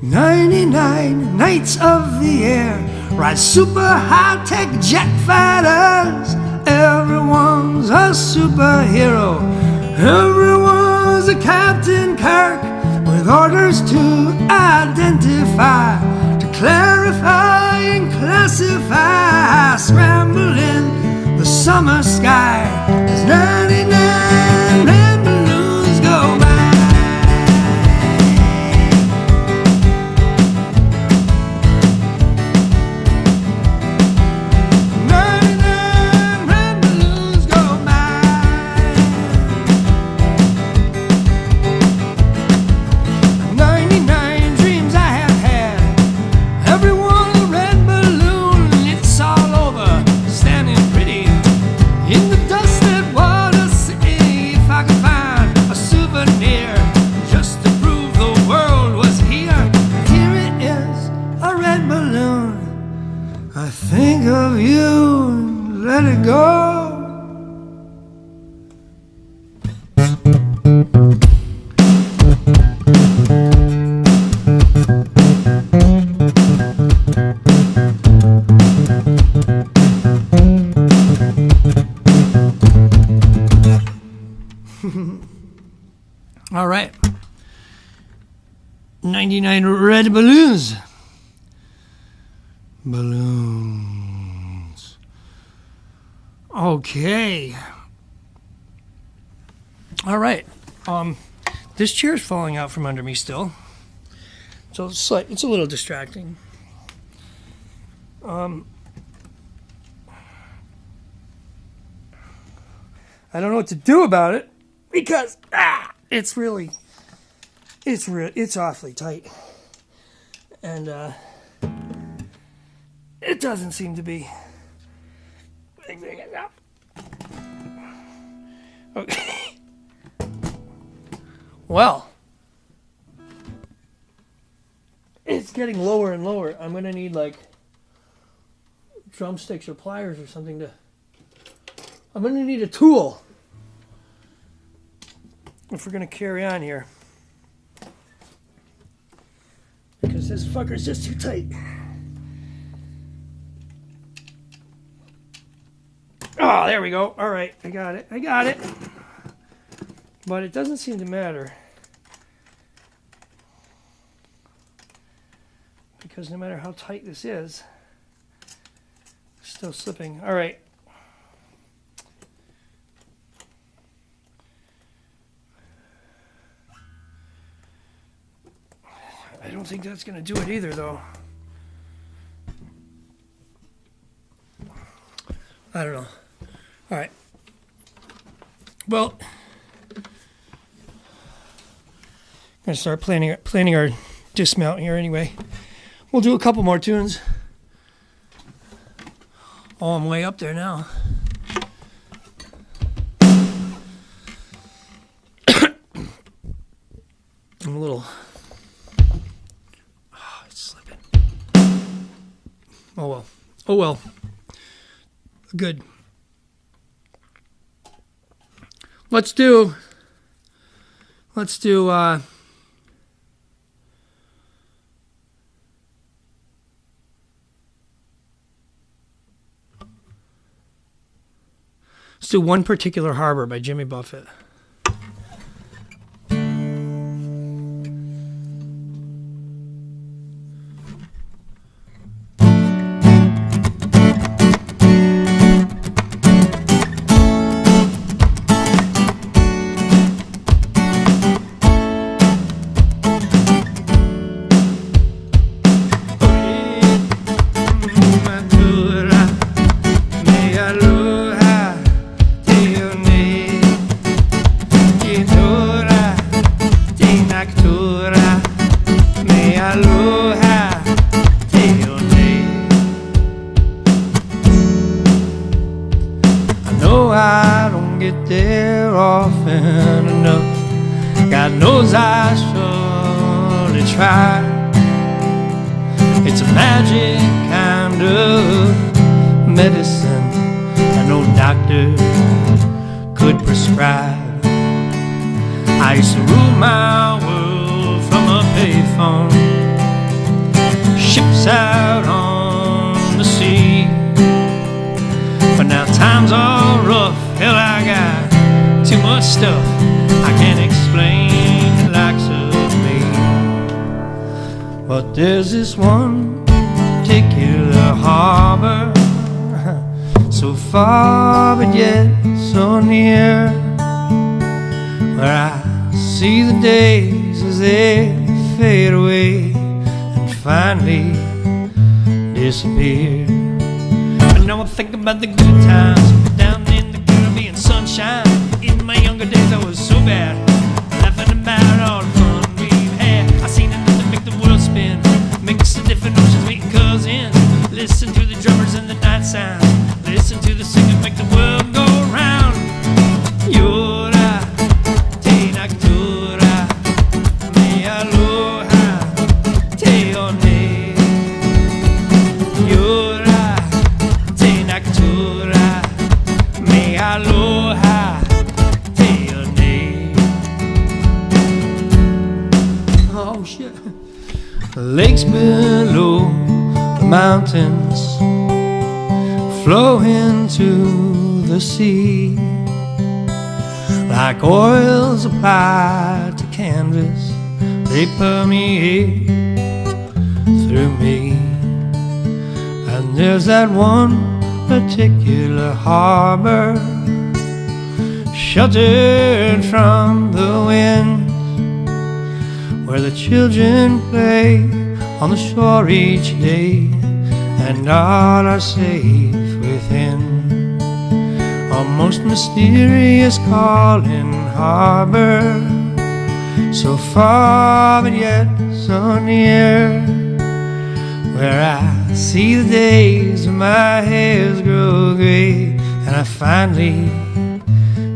99 Knights of the Air ride super high-tech jet fighters. Everyone's a superhero. Everyone's a Captain Kirk with orders to identify, to clarify and classify. Scrambling the summer sky as 99 red balloons go by. 99 red balloons go by. 99 dreams I have had. Everyone a red balloon, it's all over, standing pretty in the dusted water city. If I could find a souvenir just to prove the world was here, here it is, a red balloon. I think of you and let it go. All right. 99 red balloons. Balloons. Okay. All right. This chair's falling out from under me still. So it's a little distracting. I don't know what to do about it because it's awfully tight. And it doesn't seem to be. Okay. Well, it's getting lower and lower. I'm gonna need like drumsticks or pliers or something to. I'm gonna need a tool if we're gonna carry on here, because this fucker's just too tight. Oh, there we go. All right, I got it. But it doesn't seem to matter, because no matter how tight this is, it's still slipping. All right. I don't think that's going to do it either, though. I don't know. All right. Well, I'm going to start planning our dismount here anyway. We'll do a couple more tunes. Oh, I'm way up there now. I'm a little... Oh, it's slipping. Oh, well. Good. Let's do One Particular Harbor by Jimmy Buffett. aloha te ole. I know I don't get there often enough. God knows I surely try. It's a magic kind of medicine that no doctor could prescribe. I used to rule my world from a payphone, ships out on the sea. But now times are rough, hell I got too much stuff I can't explain the likes of me. But there's this one particular harbor, so far but yet so near, where I see the days as they fade away and finally disappear. And now I think about the good times down in the Caribbean sunshine. In my younger days I was so bad, laughing about all the fun we've had. I seen enough to make the world spin, mix the different oceans, meeting cousins, listen to the drummers and the night sounds, listen to the singers make the world go round. Yora, te naktura, me aloha, te one. Yora, te naktura, me aloha, te one. Oh shit. Lakes below the mountains flow into the sea like oils applied to canvas. They permeate through me. And there's that one particular harbor, sheltered from the wind, where the children play on the shore each day, and all are safe within. A most mysterious calling harbor, so far but yet so near, where I see the days when my hairs grow gray and I finally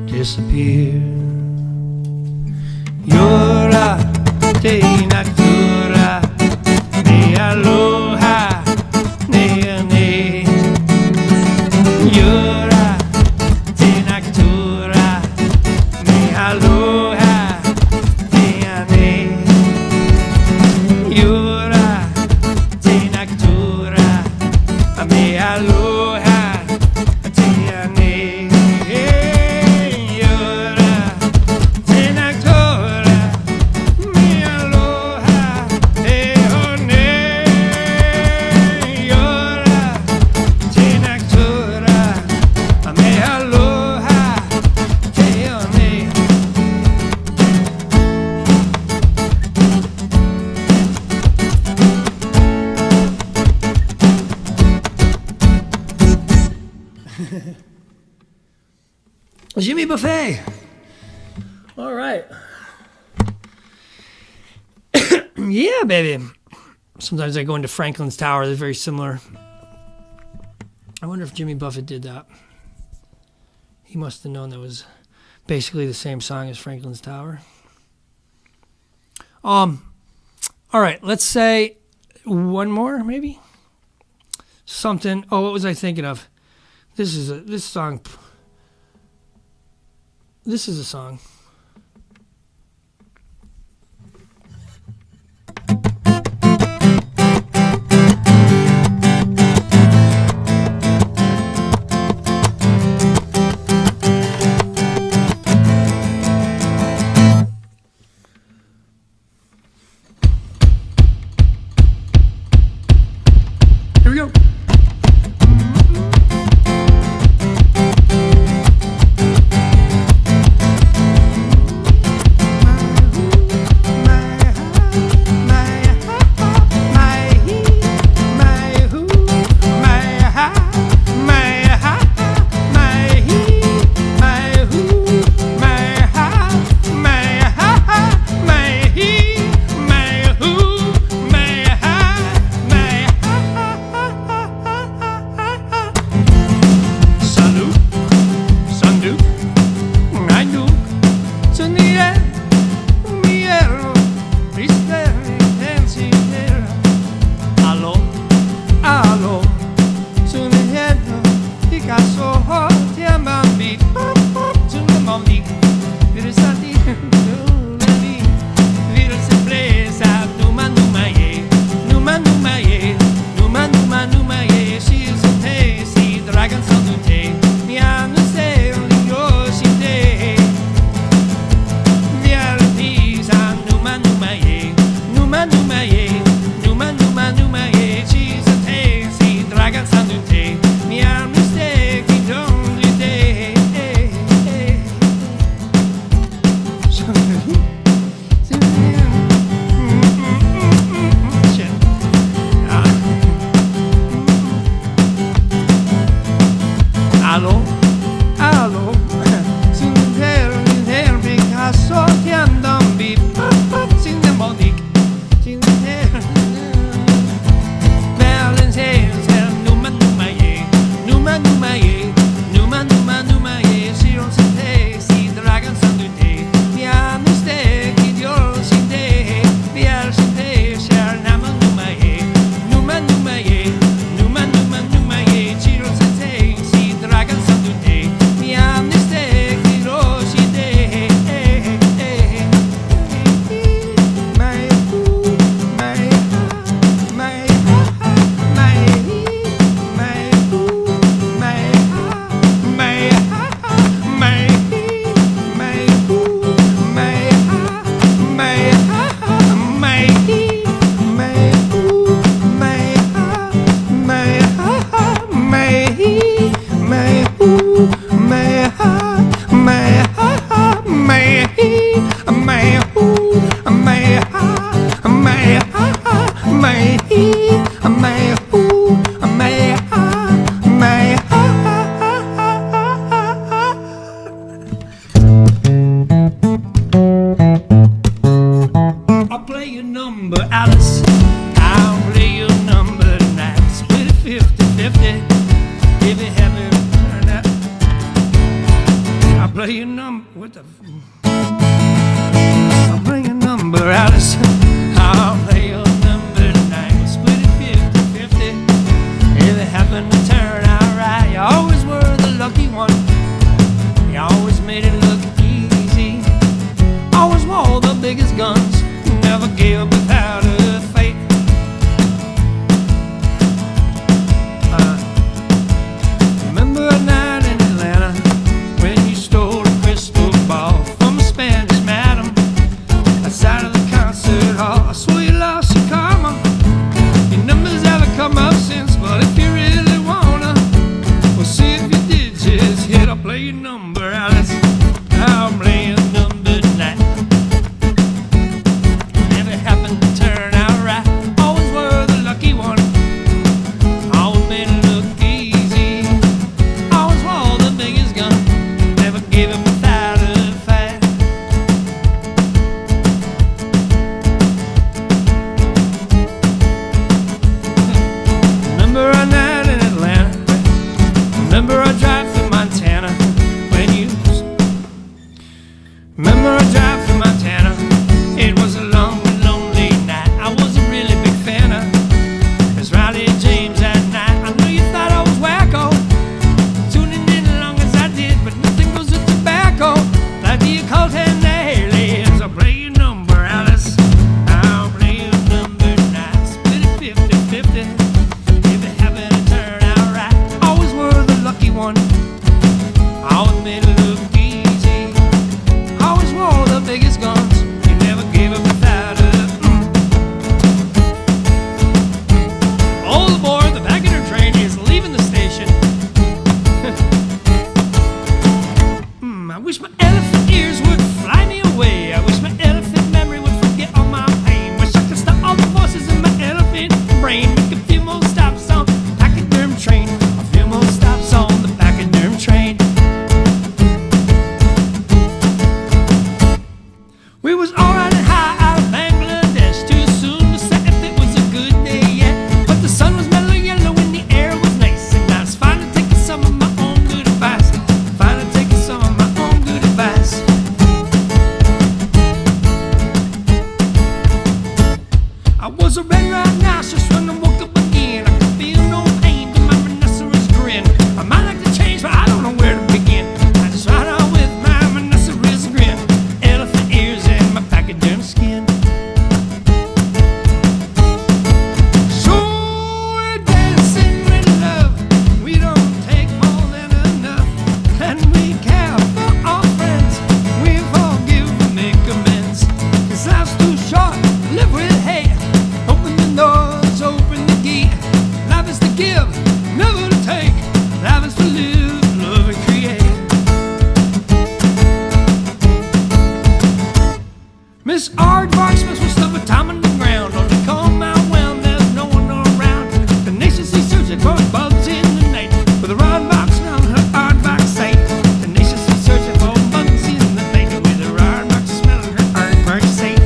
disappear. Yora te naktura, me aloha, ne ne. Yora te naktura, me aloha, te ne. Yora te naktura, me aloha, te ne. Yora te naktura, me aloha, te ne. Yora te naktura, me aloha, te ne. Jimmy Buffet. All right. Yeah, baby. Sometimes I go into Franklin's Tower. They're very similar. I wonder if Jimmy Buffett did that. He must have known that was basically the same song as Franklin's Tower. All right. Let's say one more, maybe. Something. Oh, what was I thinking of? This song. This is a song. Here we go. play your number. What the? I'll play your number, Alice. I'll play your number tonight. We'll split it 50-50. If it happened to turn out right, you always were the lucky one. You always made it look easy. Always wore the biggest guns. Never gave up without a fight. Remember a night in Atlanta when you stole a crystal ball from a Spanish madam outside of the concert hall. I swear you lost your karma. Your numbers haven't come up since, but if you really wanna, we'll see if you did just hit. I'll play your number, Alice. I'll play your number tonight. Never happened to turn out right. Always were the lucky one. Always made it look easy. Always wore the biggest gun. Never gave up without a fight. Remember a night in Atlanta. Remember a drive through Montana when you. Remember a drive through Montana. It was a long and lonely night. I was a really big fan of Miss Riley James that night. I know you thought I was wacko, tuning in as long as I did, but nothing goes with tobacco like the occult and the aliens. I'll play your number, Alice. I'll play your number tonight. Split it 50-50. If it happened to turn out right, always were the lucky one. Always made it look easy. Always wore the biggest guns. You never gave up without a. All aboard, the Pachyderm train is leaving the station. I wish my elephant ears would fly me away. I wish my elephant memory would forget all my pain. Wish I could stop all the voices in my elephant brain. Make a few more stops on the Pachyderm train. A few more stops on the Pachyderm train. We was all riding high out of Bangladesh. Too soon to say if it was a good day yet. But the sun was mellow yellow and the air was nice. And I was finally taking some of my own good advice. Finally taking some of my own good advice. I was a red rhinoceros when I woke up again. I could feel no pain to my rhinoceros grin. I might like to change, but I don't know where to begin. I just ride on with my rhinoceros grin. Elephant ears and my Pachyderm skin. So we're dancing with love. We don't take more than enough. And we care for our friends. We forgive and make amends. 'Cause life's too short, live with hate. Open the doors, open the gate. Life is to give, never to take. Life is to live, love and create. Miss Aardvark Smith was stuck with time on the ground. Only come out when there's no one around. The nation sees searching for bugs in the night. With a rod box around her aardvark sight. The nation sees searching for bugs in the night. With a rod box smelling her aardvark sight.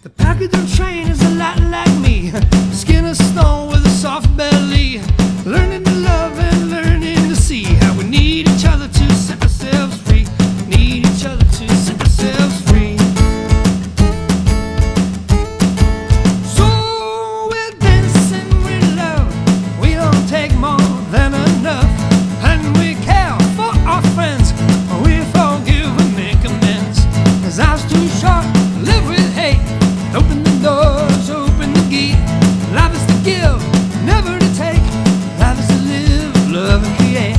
The Pachyderm train is a lot like me. Skin of stone with a soft belly. Learning to love and learning to see how we need each other to set ourselves free. Need each other to set ourselves free. So we're dancing with love. We don't take more than enough. And we care for our friends. We forgive and make amends. 'Cause life's too short, live with hate. Open the doors, open the gate. Life is to give, never to take. Life is to live, love and create.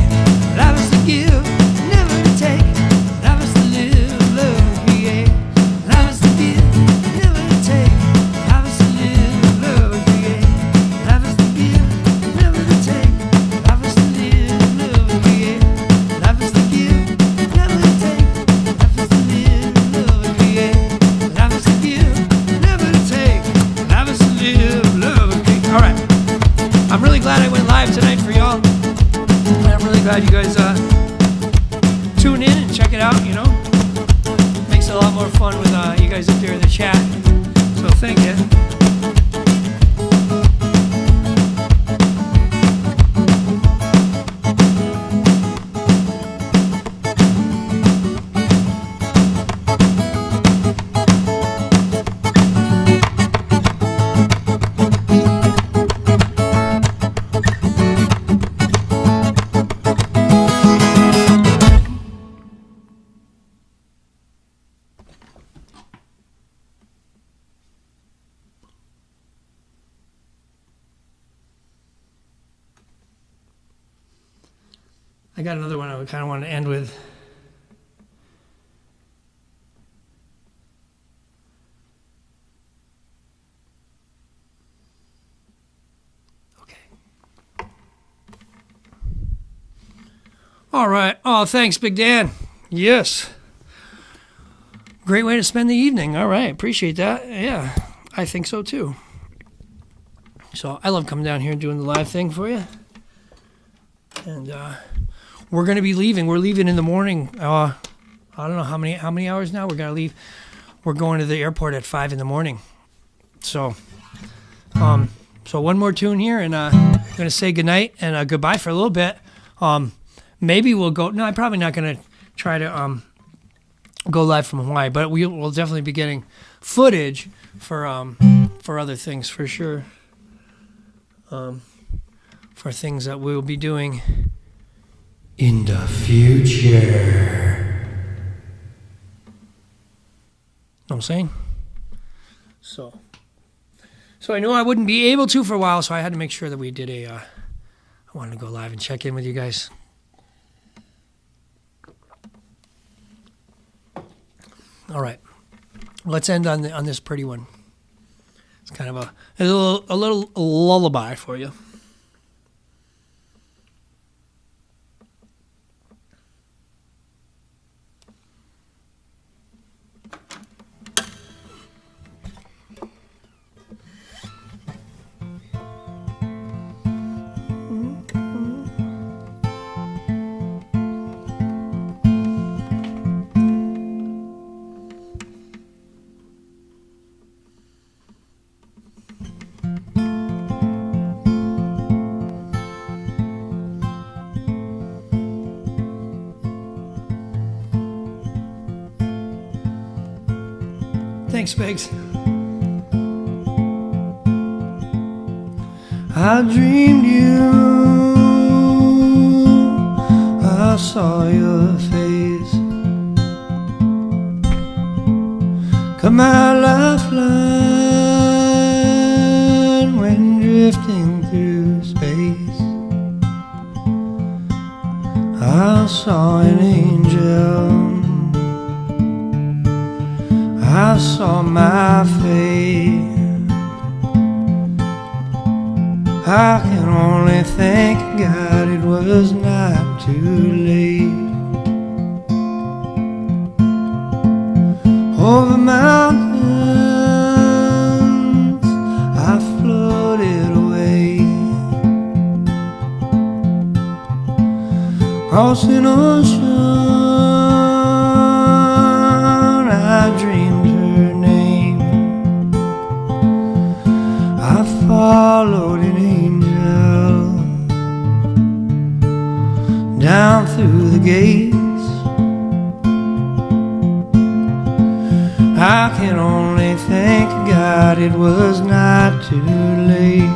Life is to give, never to take. Life is to live, love and create. Life is to give, never to take. Life is to live, love and create. Life is to give, never to take. Life is to live, love and create. Life is to give, never to take. Life is to live, love and create. Life is to give, never to take. Life is to live, love and create. All right. I'm really glad I went live tonight for y'all. I'm really glad you guys tune in and check it out, you know. Makes it a lot more fun with you guys up there in the chat. So thank you. I got another one I kind of want to end with. Okay. All right. Oh, thanks, Big Dan. Yes. Great way to spend the evening. All right. Appreciate that. Yeah, I think so too. So I love coming down here and doing the live thing for you. And we're going to be leaving. We're leaving in the morning. I don't know how many hours now. We're going to leave. We're going to the airport at 5 in the morning. So one more tune here, and I'm going to say goodnight and goodbye for a little bit. Maybe we'll go. No, I'm probably not going to try to go live from Hawaii, but we'll definitely be getting footage for other things for sure. For things that we'll be doing in the future. Know what I'm saying? So I knew I wouldn't be able to for a while, so I had to make sure that we did I wanted to go live and check in with you guys. All right, let's end on this pretty one. It's kind of a little lullaby for you. Thanks, Biggs. I dreamed you, I saw your face, cut my lifeline when drifting through space. I saw an angel, I saw my fate. I can only thank God it was not too late. Over mountains I floated away, crossing ocean I dreamed her name. I followed an angel down through the gates. I can only thank God it was not too late.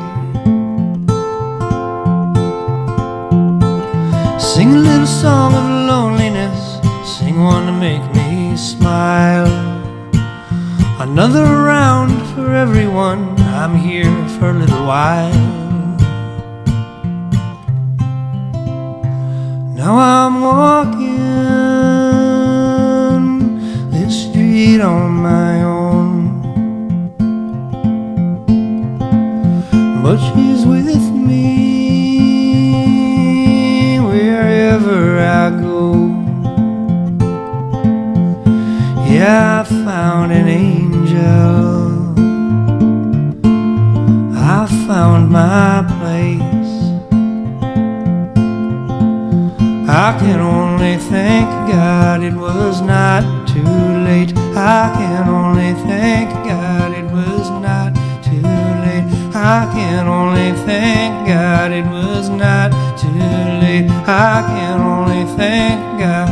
Sing a little song of loneliness, sing one to make me smile. Another round for everyone, I'm here for a little while. Now I'm walking this street on my own, but she's with me wherever I go. Yeah, I found an angel, I found my place. I can only thank God it was not too late. I can only thank God it was not too late. I can only thank God it was not too late. I can only thank God.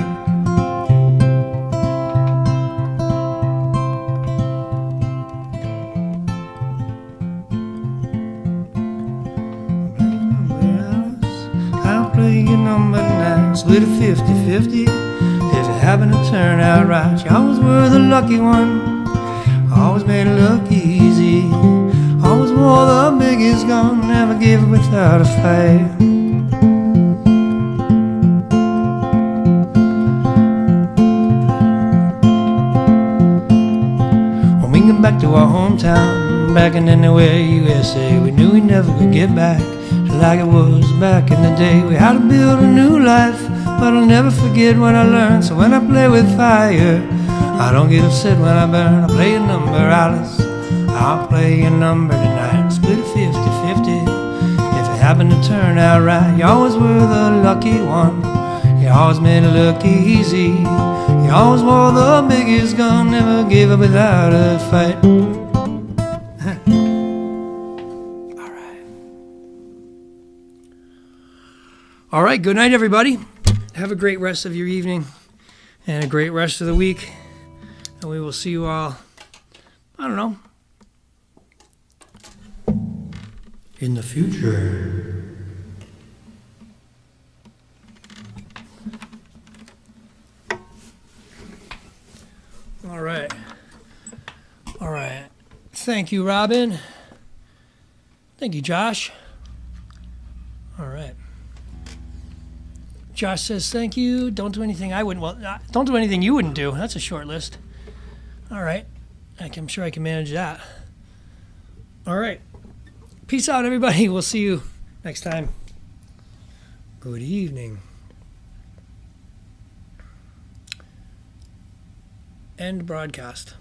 I'll play your number 9, split it 50-50. If it happened to turn out right, you always were the lucky one, always made it look easy, always wore the biggest gun, never gave it without a fight. thinking back to our hometown, back in anywhere, USA. We knew we never could get back to like it was back in the day. We had to build a new life, but I'll never forget what I learned. So when I play with fire, I don't get upset when I burn. I play a number, Alice, I'll play your number tonight. Split it 50-50. If it happened to turn out right, you always were the lucky one. You always made it look easy. You always wore the biggest gun, never gave up without a fight. All right. All right, good night, everybody. Have a great rest of your evening and a great rest of the week. And we will see you all, I don't know, in the future. All right. All right. Thank you, Robin. Thank you, Josh. All right. Josh says, thank you. Don't do anything I wouldn't. Well, don't do anything you wouldn't do. That's a short list. All right. I'm sure I can manage that. All right. Peace out, everybody. We'll see you next time. Good evening. End broadcast.